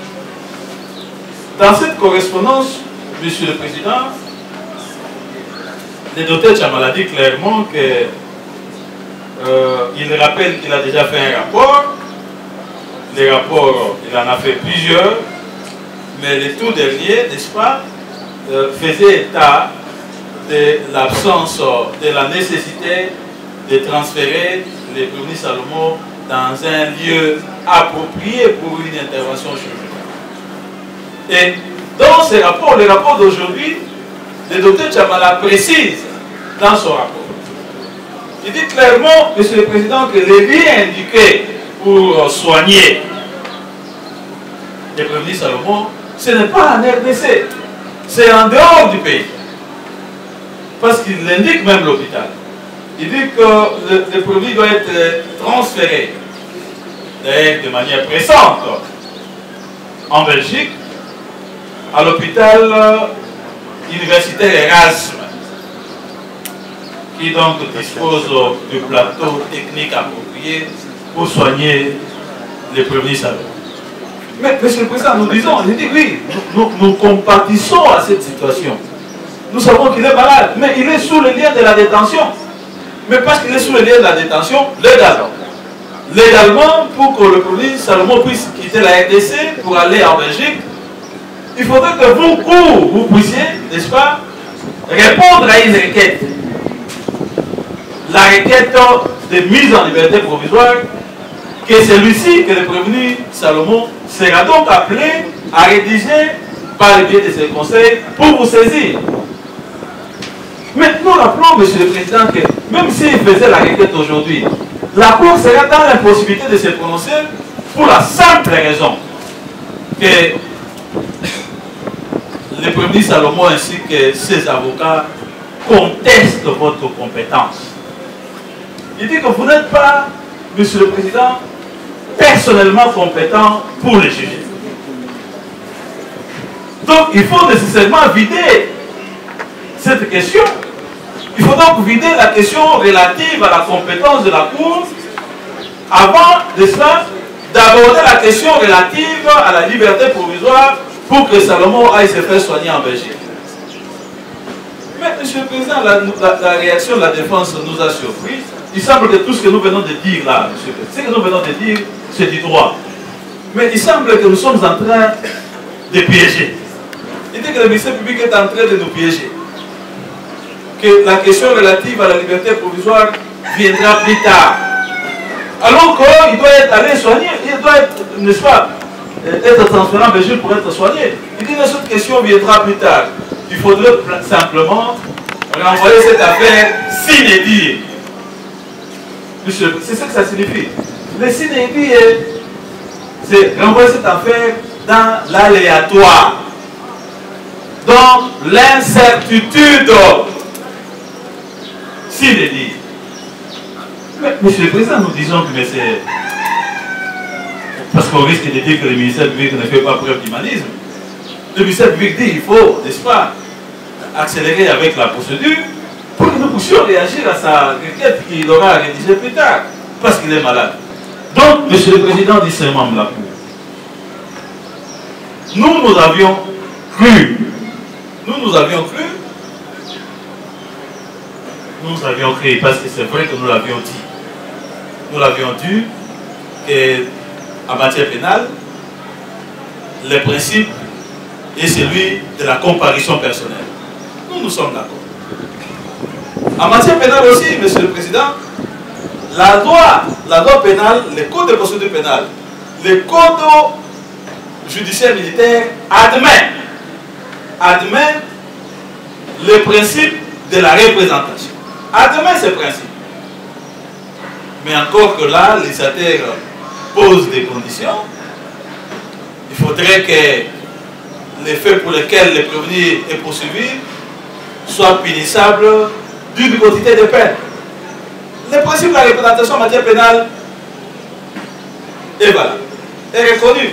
Dans cette correspondance, Monsieur le Président, le docteur Chamala dit clairement que il rappelle qu'il a déjà fait un rapport. Les rapports, il en a fait plusieurs, mais le tout dernier, n'est-ce pas, faisait état de l'absence, de la nécessité de transférer les prévenus Salomon dans un lieu approprié pour une intervention chirurgicale. Et dans ces rapports, le rapport d'aujourd'hui, le docteur Chamala précise dans son rapport. Il dit clairement, Monsieur le Président, que les liens indiqués pour soigner les prévenus Salomon, ce n'est pas en RDC, c'est en dehors du pays. Parce qu'il indique même l'hôpital. Il dit que le prévenu doit être transféré, d'ailleurs de manière pressante, en Belgique, à l'hôpital universitaire Erasme, qui donc dispose du plateau technique approprié pour soigner les prévenus Salomon. Mais, Monsieur le Président, nous disons, il dit oui, nous compatissons à cette situation. Nous savons qu'il est malade, mais il est sous le lien de la détention. Mais parce qu'il est sous le lien de la détention, légalement, pour que le prévenu Salomon puisse quitter la RDC pour aller en Belgique, il faudrait que vous puissiez, n'est-ce pas, répondre à une requête. La requête de mise en liberté provisoire, que celui-ci, que le prévenu Salomon, sera donc appelé à rédiger par le biais de ses conseils pour vous saisir. Mais nous rappelons, Monsieur le Président, que même s'il faisait la requête aujourd'hui, la Cour sera dans l'impossibilité de se prononcer pour la simple raison que le prévenu Salomon ainsi que ses avocats contestent votre compétence. Il dit que vous n'êtes pas, Monsieur le Président, personnellement compétent pour les juger. Donc il faut nécessairement vider cette question. Il faut donc vider la question relative à la compétence de la Cour avant de cela d'aborder la question relative à la liberté provisoire pour que Salomon aille se faire soigner en Belgique. Mais Monsieur le Président, la réaction de la défense nous a surpris. Il semble que tout ce que nous venons de dire là, Monsieur le Président, ce que nous venons de dire, c'est du droit. Mais il semble que nous sommes en train de piéger. Il dit que le ministère public est en train de nous piéger. Que la question relative à la liberté provisoire viendra plus tard. Alors qu'il doit être allé soigner, il doit être, n'est-ce pas, être transféré en Belgique pour être soigné. Il dit que cette question viendra plus tard. Il faudrait simplement renvoyer cette affaire sine die. C'est ce que ça signifie. Le sine die, c'est renvoyer cette affaire dans l'aléatoire, dans l'incertitude. Sine die. Mais, Monsieur le Président, nous disons que c'est... Parce qu'on risque de dire que le ministère public ne fait pas preuve d'humanisme. Le ministère public dit qu'il faut, n'est-ce pas, accélérer avec la procédure pour que nous puissions réagir à sa requête qu'il aura rédigée plus tard, parce qu'il est malade. Donc, Monsieur le Président dit ces membres là. Nous avions cru. Nous avions cru, parce que c'est vrai que nous l'avions dit. Nous l'avions dit qu'en matière pénale, les principes et celui de la comparution personnelle. Nous sommes d'accord. En matière pénale aussi, Monsieur le Président, la loi pénale, le code de procédure pénale, le code judiciaire militaire admet le principe de la représentation. Admet ce principe. Mais encore que là, les législateur pose des conditions. Il faudrait que les faits pour lesquels le prévenu est poursuivi soient punissables d'une quantité de peine. Le principe de la représentation en matière pénale est valable, est reconnu.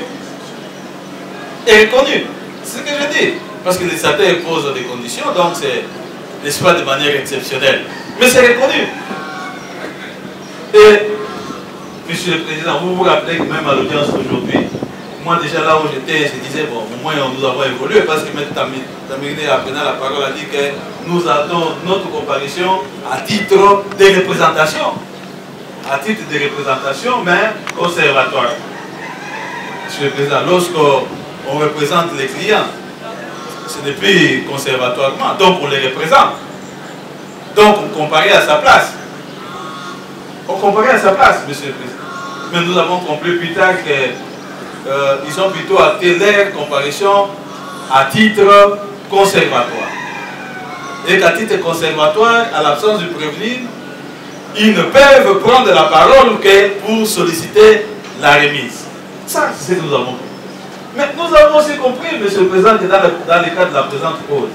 Est reconnu. C'est ce que je dis. Parce que les législateur pose des conditions, donc c'est, n'est-ce pas, de manière exceptionnelle. Mais c'est reconnu. Et, Monsieur le Président, vous vous rappelez que même à l'audience d'aujourd'hui, moi déjà là où j'étais, je disais, bon, au moins nous avons évolué, parce que M. Tamirine, après la parole, a dit que nous avons notre comparution à titre de représentation. À titre de représentation, mais conservatoire. Monsieur le Président, lorsqu'on représente les clients, ce n'est plus conservatoirement, donc on les représente. Donc on comparait à sa place. On comparait à sa place, Monsieur le Président. Mais nous avons compris plus tard qu'ils ont plutôt acté leur comparution à titre conservatoire. Et qu'à titre conservatoire, à l'absence du prévenu, ils ne peuvent prendre la parole que pour solliciter la remise. Ça, c'est ce que nous avons compris. Mais nous avons aussi compris, Monsieur le Président, que dans le cas de la présente cause,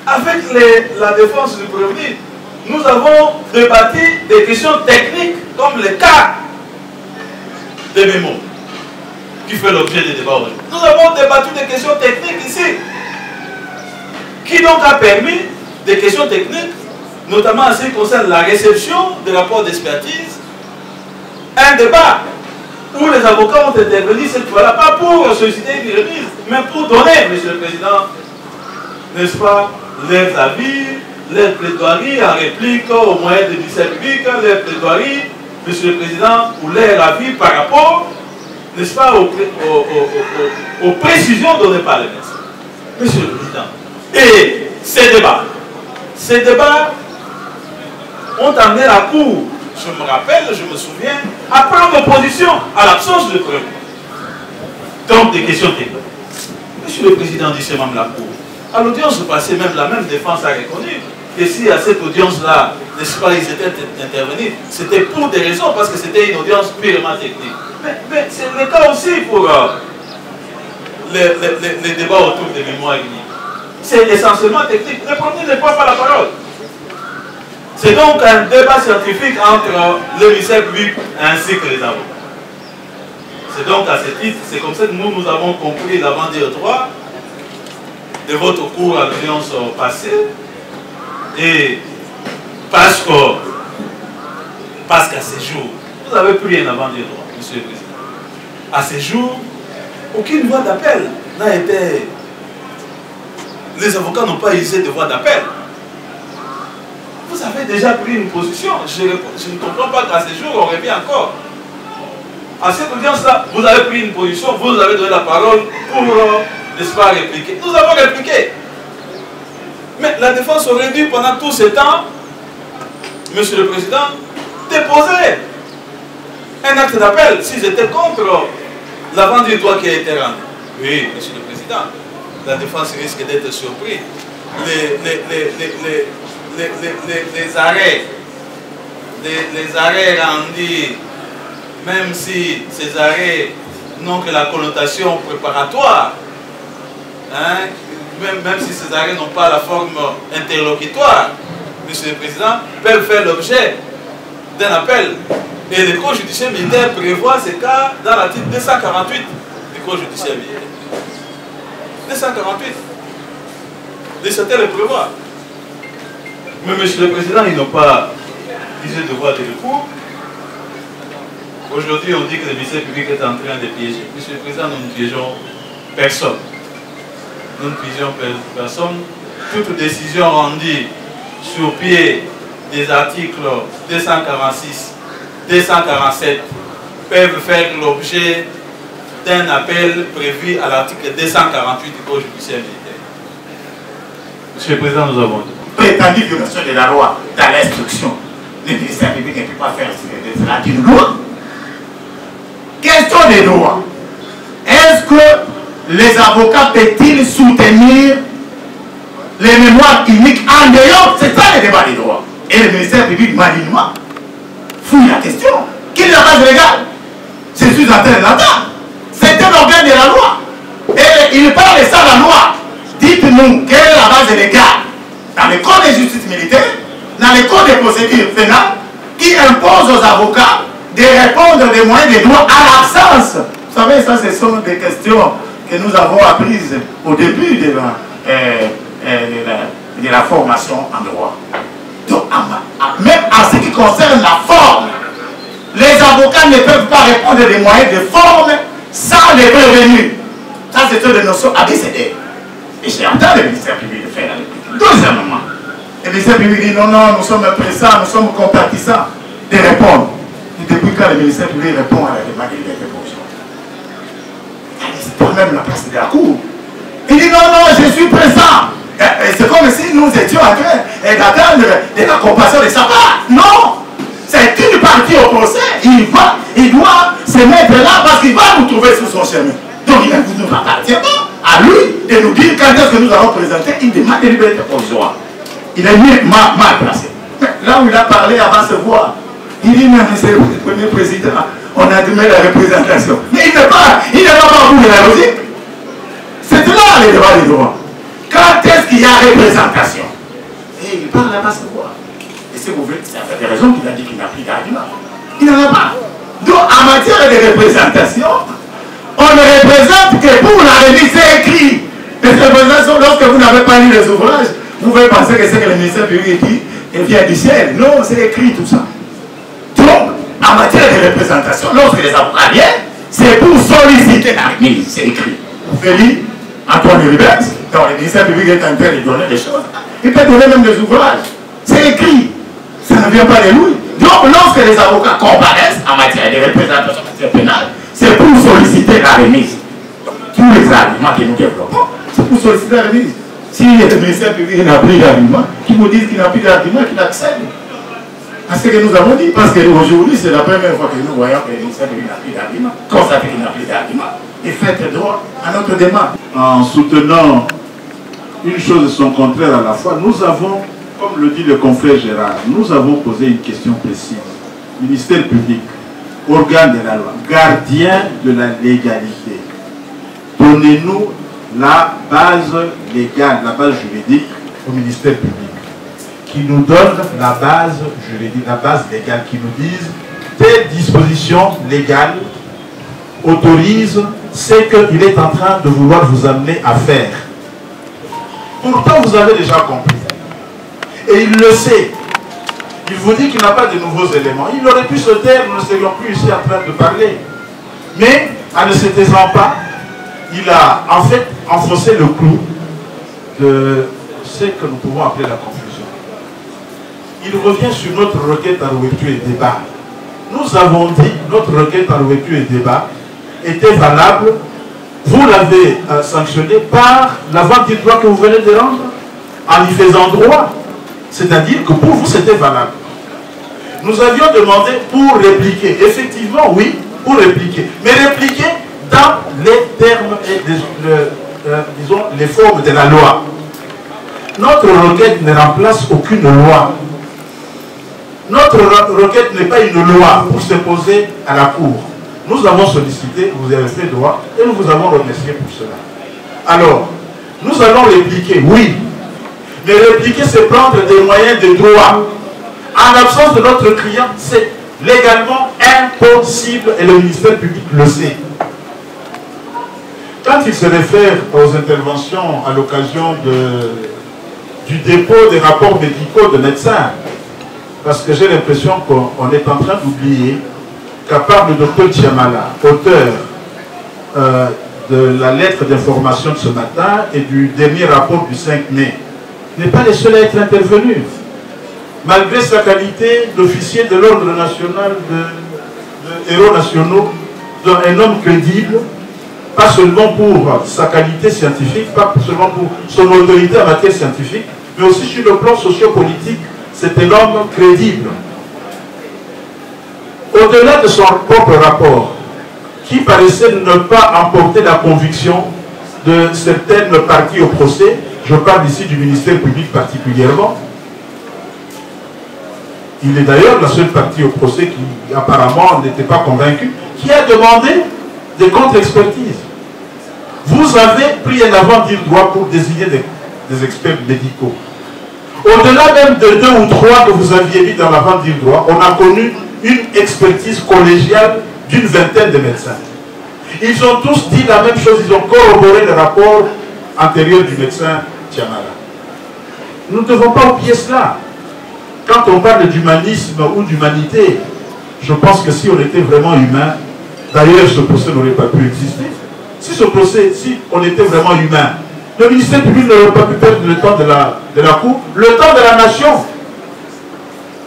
avec la défense du prévenu, nous avons débattu des questions techniques, comme le cas des mémos, qui fait l'objet des débats aujourd'hui. Nous avons débattu des questions techniques ici, qui donc a permis des questions techniques, notamment en ce qui concerne la réception des rapports d'expertise, un débat où les avocats ont intervenu cette fois-là, pas pour solliciter une remise, mais pour donner, Monsieur le Président, n'est-ce pas, leurs avis, leurs plaidoiries en réplique au moyen de lycée public, leurs plaidoiries, Monsieur le Président, ou leurs avis par rapport, n'est-ce pas, aux précisions données par les médecins. Monsieur le Président. Et ces débats ont amené la Cour, je me rappelle, je me souviens, à prendre position à l'absence de preuves. Donc des questions techniques. Monsieur le Président dit c'est même la Cour. À l'audience passée, même la même défense a reconnu que si à cette audience-là, n'est-ce pas, ils étaient intervenus, c'était pour des raisons, parce que c'était une audience purement technique. Mais c'est le cas aussi pour les débats autour des mémoires unies. C'est essentiellement technique. Le premier ne prend pas la parole. C'est donc un débat scientifique entre le lycée public ainsi que les avocats. C'est donc à ce titre, c'est comme ça que nous avons compris l'avant-dire droit de votre cours à l'audience passée. Et parce qu'à ce jour, vous avez pris un avant-dire droit, Monsieur le Président. À ce jour, aucune voie d'appel n'a été... Les avocats n'ont pas usé de voie d'appel. Vous avez déjà pris une position. Je ne comprends pas qu'à ce jour, on revient encore. À cette audience-là, vous avez pris une position, vous avez donné la parole pour, n'est-ce pas, répliquer. Nous avons répliqué. Mais la défense aurait dû, pendant tout ce temps, Monsieur le Président, déposer un acte d'appel s'ils étaient contre l'avant-dire droit qui a été rendu. Oui, Monsieur le Président, la défense risque d'être surpris. Les arrêts rendus, même si ces arrêts n'ont que la connotation préparatoire, hein, même si ces arrêts n'ont pas la forme interlocutoire, Monsieur le Président, peuvent faire l'objet d'un appel. Et le Code judiciaire militaire prévoit ces cas dans l'article 248 du Code judiciaire militaire. 248. Législateur le prévoit. Mais Monsieur le Président, ils n'ont pas utilisé de voie de recours. Aujourd'hui, on dit que le ministère public est en train de piéger. Monsieur le Président, nous ne piégeons personne. Nous ne piégeons personne. Toute décision rendue sur pied des articles 246, 247 peuvent faire l'objet d'un appel prévu à l'article 248 du Code judiciaire militaire. Monsieur le Président, nous avons dit. Prétendue violation de la loi dans l'instruction. Le ministère public ne peut pas faire cela d'une loi. Question des droits. Est-ce que les avocats peuvent-ils soutenir les mémoires uniques en dehors? C'est ça le débat des droits. Et le ministère public malignement fouille la question. Quelle est la base légale? Je suis en train d'entendre. C'est un organe de la loi. Et il parle de ça, la loi. Dites-nous, quelle est la base légale dans le code de justice militaire, dans le code de procédure pénale, qui impose aux avocats de répondre des moyens de droit à l'absence. Vous savez, ça, ce sont des questions que nous avons apprises au début de la formation en droit. Donc, même en ce qui concerne la forme, les avocats ne peuvent pas répondre des moyens de forme sans les prévenus. Ça, c'est une des notions ABCD. Et j'ai entendu le ministère public le faire à l'époque. Deuxièmement, le ministère public dit non, non, nous sommes pressants, nous sommes compatissants de répondre. Et depuis quand le ministère public répond à la demande de liberté provisoire? C'est pas même la place de la cour. Il dit non, non, je suis pressant. C'est comme si nous étions en train d'attendre de la compassion de sa part. Non! C'est une partie au procès. Il doit se mettre là parce qu'il va nous trouver sur son chemin. Donc il ne nous appartient pas à lui de nous dire quand est-ce que nous allons présenter une demande de liberté provisoire. Il est mal placé. Là où il a parlé avant de se voir, il dit, mais c'est le premier président, on a demandé la représentation. Mais il n'est pas au bout de la logique. C'est là le débat des droits. Quand est-ce qu'il y a représentation? Et il parle là-bas se voir. Et si vous voulez, c'est à des raisons qu'il a dit qu'il n'a plus d'argument. Il n'en a pas. Donc, en matière de représentation, on ne représente que pour la remise, c'est écrit. Les représentations, lorsque vous n'avez pas lu les ouvrages, vous pouvez penser que c'est que le ministère public dit, et vient du ciel. Non, c'est écrit tout ça. Donc, en matière de représentation, lorsque les avocats viennent, c'est pour solliciter la remise, c'est écrit. Vous pouvez lire Antoine Ribert, dans le ministère public est en train de donner des choses. Il peut donner même des ouvrages. C'est écrit. Ça ne vient pas de lui. Donc, lorsque les avocats comparaissent en matière de représentation pénale, c'est pour solliciter la remise. Donc, tous les arguments que nous développons, c'est pour solliciter la remise. Si le ministère public n'a plus d'argument, qui vous disent qu'il n'a plus d'argument, qu'il accède à ce que nous avons dit. Parce qu'aujourd'hui, c'est la première fois que nous voyons que le ministère public n'a plus d'argument. Constatez qu'il n'a plus d'argument. Et faites droit à notre demande. En soutenant une chose et son contraire à la fois, nous avons, comme le dit le confrère Gérard, nous avons posé une question précise. Ministère public, organe de la loi, gardien de la légalité, donnez-nous la base légale, la base juridique au ministère public, qui nous donne la base juridique, la base légale, qui nous dise telle disposition légale autorise ce qu'il est en train de vouloir vous amener à faire. Pourtant, vous avez déjà compris. Et il le sait. Il vous dit qu'il n'a pas de nouveaux éléments. Il aurait pu se taire, nous ne serions plus ici en train de parler. Mais, en ne se taisant pas, il a en fait enfoncé le clou de ce que nous pouvons appeler la confusion. Il revient sur notre requête en ouverture et débat. Nous avons dit notre requête en ouverture et débat était valable. Vous l'avez sanctionné par la vente du droit que vous venez de rendre en y faisant droit. C'est-à-dire que pour vous, c'était valable. Nous avions demandé pour répliquer. Effectivement, oui, pour répliquer. Mais répliquer dans les termes et disons, les formes de la loi. Notre requête ne remplace aucune loi. Notre requête n'est pas une loi pour se poser à la cour. Nous avons sollicité, vous avez fait droit, et nous vous avons remercié pour cela. Alors, nous allons répliquer, oui. Mais répliquer, c'est prendre des moyens de droit. En l'absence de notre client, c'est légalement impossible, et le ministère public le sait. Quand il se réfère aux interventions à l'occasion du dépôt des rapports médicaux de médecins, parce que j'ai l'impression qu'on est en train d'oublier qu'à part le docteur Tchiamala, auteur de la lettre d'information de ce matin et du dernier rapport du 5 mai, n'est pas le seul à être intervenu. Malgré sa qualité d'officier de l'ordre national de héros nationaux, un homme crédible, pas seulement pour sa qualité scientifique, pas seulement pour son autorité en matière scientifique, mais aussi sur le plan sociopolitique, c'était l'homme crédible. Au-delà de son propre rapport, qui paraissait ne pas emporter la conviction de certaines parties au procès, je parle ici du ministère public particulièrement, il est d'ailleurs la seule partie au procès qui apparemment n'était pas convaincue, qui a demandé des contre-expertises. Vous avez pris un avant-dire droit pour désigner des experts médicaux. Au-delà même de 2 ou 3 que vous aviez mis dans l'avant-dire droit, on a connu une expertise collégiale d'une vingtaine de médecins. Ils ont tous dit la même chose, ils ont corroboré le rapport antérieur du médecin Tiamara. Nous ne devons pas oublier cela. Quand on parle d'humanisme ou d'humanité, je pense que si on était vraiment humain, d'ailleurs ce procès n'aurait pas pu exister. Si ce procès, si on était vraiment humain, le ministère public n'aurait pas pu perdre le temps de la Cour, le temps de la nation,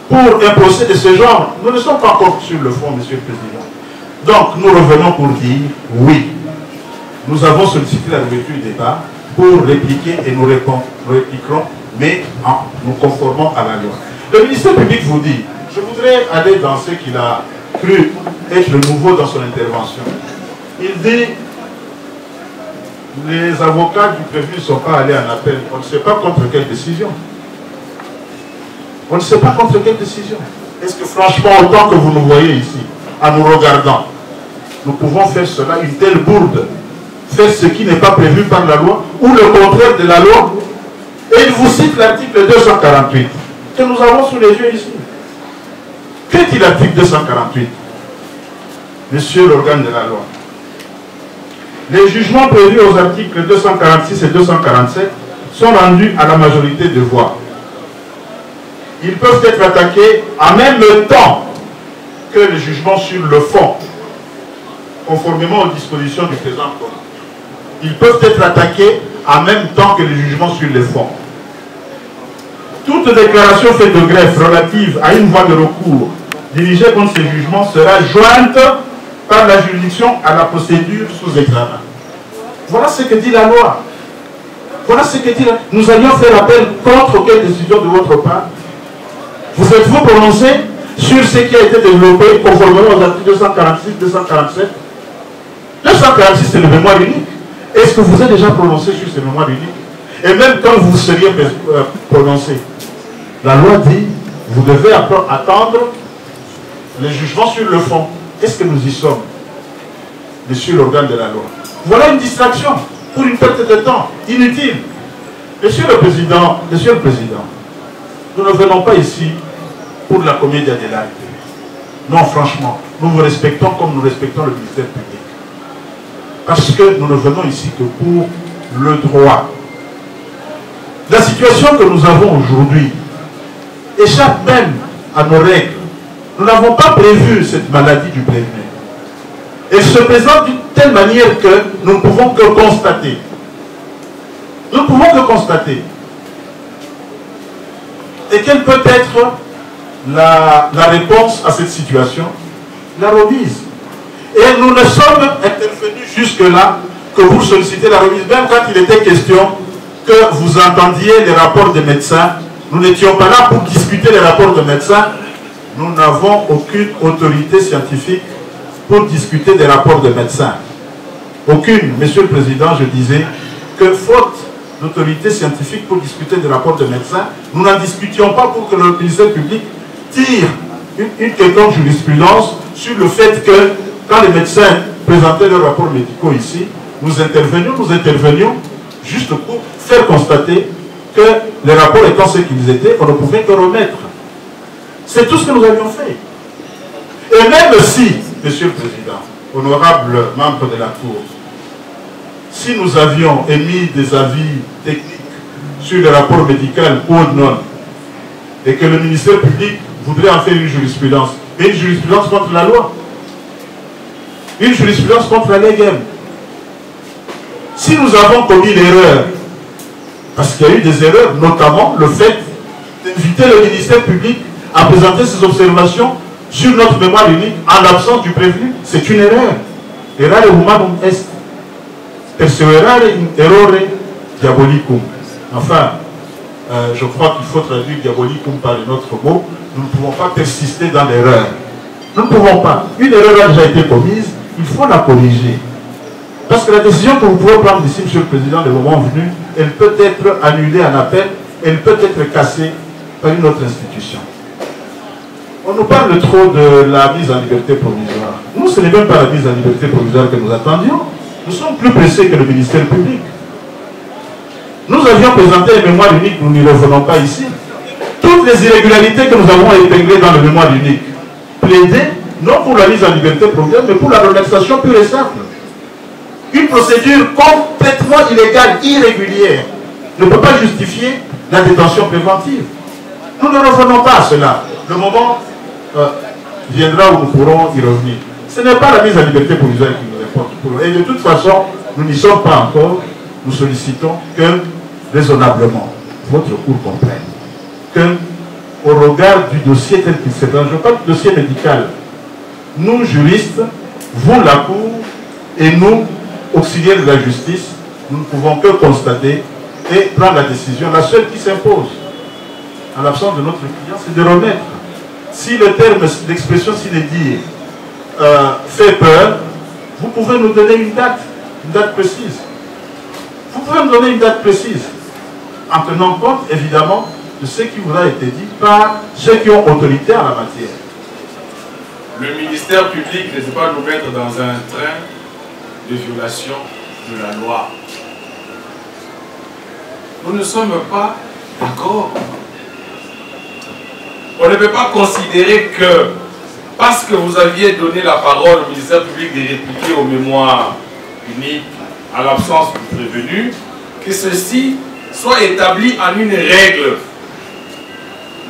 pour un procès de ce genre. Nous ne sommes pas encore sur le fond, Monsieur le Président. Donc, nous revenons pour dire, oui, nous avons sollicité la réouverture du débat pour répliquer et nous répliquerons, mais en nous conformant à la loi. Le ministère public vous dit, je voudrais aller dans ce qu'il a cru être le nouveau dans son intervention. Il dit, les avocats du prévenu ne sont pas allés en appel. On ne sait pas contre quelle décision. On ne sait pas contre quelle décision. Est-ce que franchement, autant que vous nous voyez ici, en nous regardant, nous pouvons faire cela, une telle bourde, faire ce qui n'est pas prévu par la loi, ou le contraire de la loi? Et il vous cite l'article 248, que nous avons sous les yeux ici. Que dit l'article 248? Monsieur l'organe de la loi. Les jugements prévus aux articles 246 et 247 sont rendus à la majorité de voix. Ils peuvent être attaqués en même temps que les jugements sur le fond, conformément aux dispositions du présent code. Ils peuvent être attaqués en même temps que les jugements sur le fond. Toute déclaration faite de greffe relative à une voie de recours dirigée contre ces jugements sera jointe par la juridiction à la procédure sous examen. Voilà ce que dit la loi. Voilà ce que dit la loi. Nous allions faire appel contre quelle décision de votre part? Vous êtes-vous prononcé sur ce qui a été développé conformément aux articles 246, 247? 246, c'est le mémoire unique. Est-ce que vous êtes déjà prononcé sur ce mémoire unique? Et même quand vous seriez prononcé, la loi dit, vous devez attendre les jugements sur le fond. Est-ce que nous y sommes, monsieur l'organe de la loi? Voilà une distraction pour une perte de temps inutile. Monsieur le Président, nous ne venons pas ici pour la comédie de l'art. Non, franchement, nous vous respectons comme nous respectons le ministère public. Parce que nous ne venons ici que pour le droit. La situation que nous avons aujourd'hui échappe même à nos règles. Nous n'avons pas prévu cette maladie du prévenu. Elle se présente d'une telle manière que nous ne pouvons que constater. Nous ne pouvons que constater. Et quelle peut être la réponse à cette situation? La remise. Et nous ne sommes intervenus jusque-là que vous sollicitez la remise. Même quand il était question que vous entendiez les rapports des médecins, nous n'étions pas là pour discuter les rapports des médecins. Nous n'avons aucune autorité scientifique pour discuter des rapports des médecins. Aucune, Monsieur le Président, je disais que faute d'autorité scientifique pour discuter des rapports des médecins, nous n'en discutions pas pour que le ministère public tire une quelconque jurisprudence sur le fait que quand les médecins présentaient leurs rapports médicaux ici, nous intervenions juste pour faire constater que les rapports étant ce qu'ils étaient, on ne pouvait que remettre. C'est tout ce que nous avions fait. Et même si, Monsieur le Président, honorable membre de la Cour, si nous avions émis des avis techniques sur les rapports médicaux ou non, et que le ministère public voudrait en faire une jurisprudence, mais une jurisprudence contre la loi, une jurisprudence contre la LEGEM. Si nous avons commis l'erreur, parce qu'il y a eu des erreurs, notamment le fait d'inviter le ministère public à présenter ses observations sur notre mémoire unique en l'absence du prévenu, c'est une erreur. Errare humanum est. perseverare in errore diabolicum. Enfin, je crois qu'il faut traduire diabolicum par un autre mot. Nous ne pouvons pas persister dans l'erreur. Nous ne pouvons pas. Une erreur a déjà été commise, il faut la corriger. Parce que la décision que vous pouvez prendre ici, Monsieur le Président, le moment venu, elle peut être annulée en appel, elle peut être cassée par une autre institution. On nous parle trop de la mise en liberté provisoire. Nous, ce n'est même pas la mise en liberté provisoire que nous attendions. Nous sommes plus pressés que le ministère public. Nous avions présenté un mémoire unique, nous n'y revenons pas ici. Toutes les irrégularités que nous avons épinglées dans le mémoire unique plaidaient non pour la mise en liberté provisoire, mais pour la relaxation pure et simple. Une procédure complètement illégale, irrégulière, ne peut pas justifier la détention préventive. Nous ne revenons pas à cela. Le moment viendra où nous pourrons y revenir. Ce n'est pas la mise en liberté provisoire qui nous importe. Et de toute façon, nous n'y sommes pas encore. Nous sollicitons que, raisonnablement, votre cour comprenne que, au regard du dossier tel qu'il s'est présenté, je parle du dossier médical, nous, juristes, vous, la cour, et nous, auxiliaires de la justice, nous ne pouvons que constater et prendre la décision. La seule qui s'impose, en l'absence de notre client, c'est de remettre. Si le terme, l'expression sine-die fait peur, vous pouvez nous donner une date précise. Vous pouvez me donner une date précise, en tenant compte, évidemment, de ce qui vous a été dit par ceux qui ont autorité en la matière. Le ministère public ne peut pas nous mettre dans un train de violation de la loi. Nous ne sommes pas d'accord. On ne peut pas considérer que, parce que vous aviez donné la parole au ministère public de répliquer aux mémoires uniques à l'absence du prévenu, que ceci soit établi en une règle,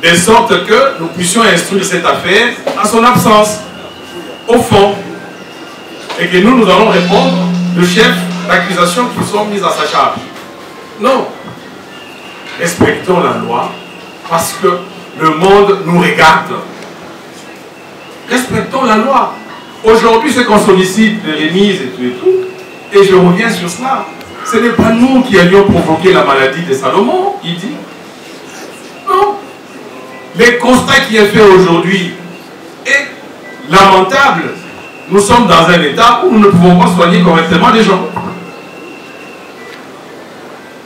de sorte que nous puissions instruire cette affaire en son absence, au fond, et que nous allons répondre le chef d'accusation qui sont mis à sa charge. Non. Respectons la loi, parce que le monde nous regarde. Respectons la loi. Aujourd'hui, ce qu'on sollicite de remise et tout, et je reviens sur cela, ce n'est pas nous qui allions provoquer la maladie de Salomon, il dit. Non. Le constat qui est fait aujourd'hui est lamentable. Nous sommes dans un état où nous ne pouvons pas soigner correctement les gens.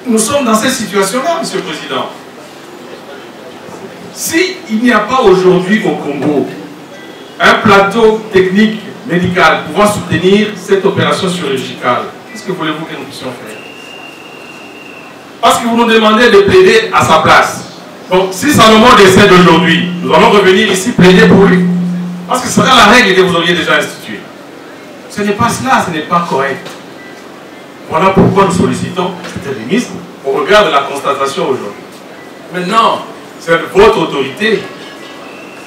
Nous sommes dans cette situation-là, Monsieur le Président. S'il n'y a pas aujourd'hui au Congo un plateau technique médical pouvant soutenir cette opération chirurgicale, qu'est-ce que voulez-vous que nous puissions faire? Parce que vous nous demandez de plaider à sa place. Donc, si Salomon décède aujourd'hui, nous allons revenir ici plaider pour lui. Parce que ce sera la règle que vous auriez déjà instituée. Ce n'est pas cela, ce n'est pas correct. Voilà pourquoi nous sollicitons cette remise au regard de la constatation aujourd'hui. Maintenant, c'est votre autorité.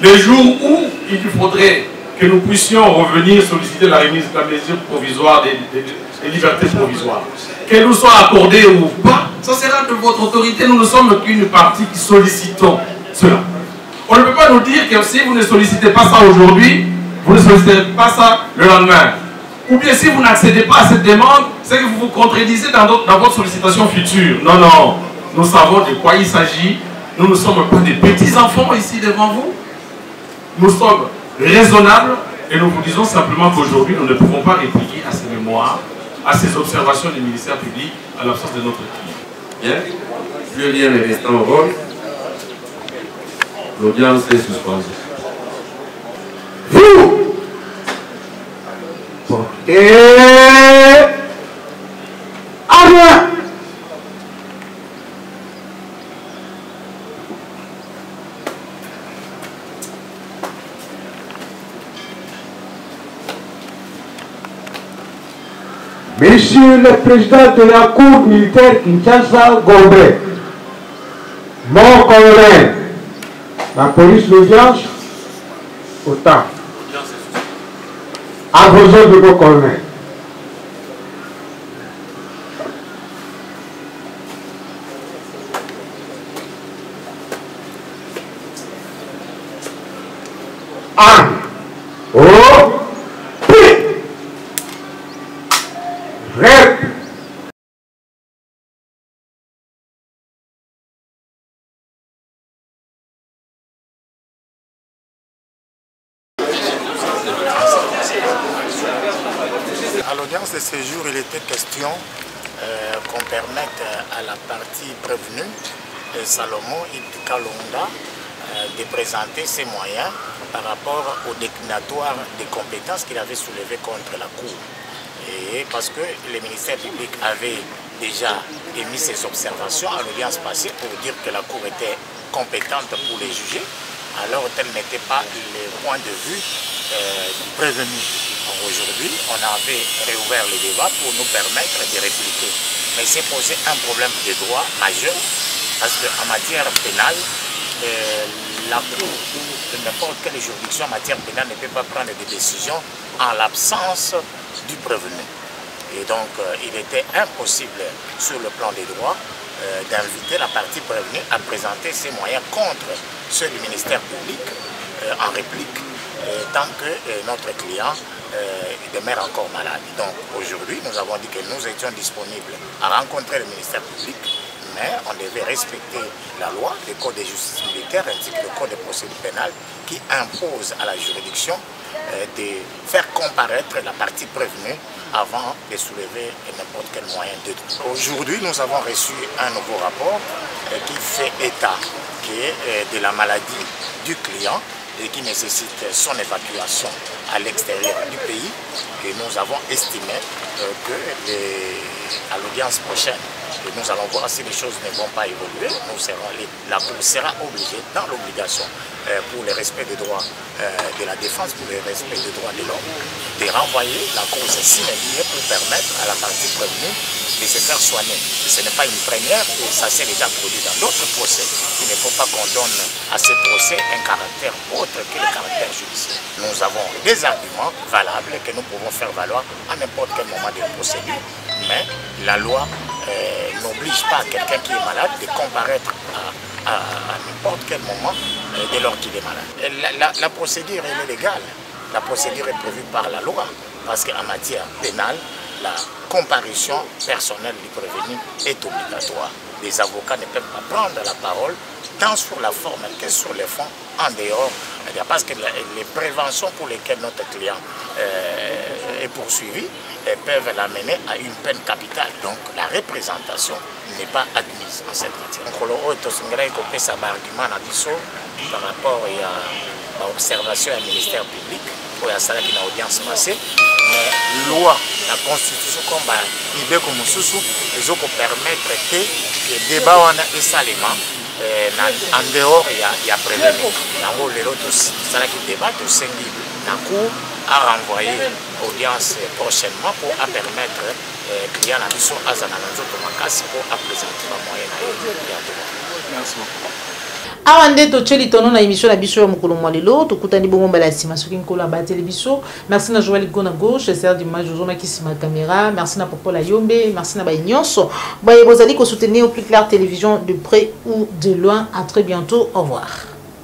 Les jours où il faudrait que nous puissions revenir solliciter la remise de la mesure provisoire des libertés provisoires, qu'elle nous soit accordée ou pas, ça sera de votre autorité. Nous ne sommes qu'une partie qui sollicitons cela. On ne peut pas nous dire que si vous ne sollicitez pas ça aujourd'hui, vous ne solliciterez pas ça le lendemain. Ou bien si vous n'accédez pas à cette demande, c'est que vous vous contredisez dans votre sollicitation future. Non, non. Nous savons de quoi il s'agit. Nous ne sommes pas des petits-enfants ici devant vous. Nous sommes raisonnables et nous vous disons simplement qu'aujourd'hui, nous ne pouvons pas répliquer à ces mémoires, à ces observations du ministère public à l'absence de notre client. Bien. Plus rien n'est restant au rôle. L'audience est suspendue. Et à loin. Monsieur le Président de la Cour militaire Kinshasa Gombe, mon colonel, la police d'audience, autant. À vos ordres, mon colonel. Un. Oh. P. Rep. À l'audience de ce jour, il était question qu'on permette à la partie prévenue, Salomon Kalonda, de présenter ses moyens par rapport au déclinatoire des compétences qu'il avait soulevé contre la Cour. Et parce que le ministère public avait déjà émis ses observations à l'audience passée pour dire que la Cour était compétente pour les juger, alors tel n'était pas le point de vue prévenu. Aujourd'hui, on avait réouvert le débat pour nous permettre de répliquer. Mais c'est posé un problème de droit majeur, parce qu'en matière pénale, la Cour de n'importe quelle juridiction en matière pénale ne peut pas prendre des décisions en l'absence du prévenu. Et donc, il était impossible, sur le plan des droits, d'inviter la partie prévenue à présenter ses moyens contre ceux du ministère public en réplique, tant que notre client demeure encore malade. Donc, aujourd'hui, nous avons dit que nous étions disponibles à rencontrer le ministère public, mais on devait respecter la loi, le code de justice militaire ainsi que le code de procédure pénale qui impose à la juridiction de faire comparaître la partie prévenue avant de soulever n'importe quel moyen de droit. Aujourd'hui, nous avons reçu un nouveau rapport qui fait état de la maladie du client et qui nécessite son évacuation à l'extérieur du pays. Et nous avons estimé qu'à l'audience prochaine, nous allons voir si les choses ne vont pas évoluer. La Cour sera obligée, dans l'obligation, pour le respect des droits de la défense, pour le respect des droits de l'homme, de renvoyer la cause signalée pour permettre à la partie prévenue de se faire soigner. Ce n'est pas une première, et ça s'est déjà produit dans d'autres procès. Il ne faut pas qu'on donne à ces procès un caractère autre que le caractère judiciaire. Nous avons des arguments valables que nous pouvons faire valoir à n'importe quel moment de procédure, mais la loi n'oblige pas quelqu'un qui est malade de comparaître à n'importe quel moment dès lors qu'il est malade. La procédure elle est légale, la procédure est prévue par la loi, parce qu'en matière pénale, la comparution personnelle du prévenu est obligatoire. Les avocats ne peuvent pas prendre la parole tant sur la forme que sur le fond, en dehors, parce que les préventions pour lesquelles notre client est poursuivi peuvent l'amener à une peine capitale. Donc la représentation n'est pas admise en cette matière. Par rapport à l'observation du ministère public, pour la salle qui a audience passée, mais loi, la constitution comme Ibeko Moussousou, ils ont permettre que le débat est salement en dehors il y a prévenu. Dans le lot ça qui débat de Sengi, la Cour a renvoyé audience prochainement pour permettre client à Bissot Azananzo Tomakasi pour présenter la moyenne. Merci beaucoup. Awande tocheli tono na émission na biso ya mukolo mwalelo tokutani bongo mbala sima soki nkolo abateli biso. Merci na Joël Gona gauche, c'est d'image ozoma ki sima caméra. Merci na Popola Yombe, merci na Baïnyonso. Boye bozali ko soutenir au plus clair télévision de près ou de loin. À très bientôt. Au revoir.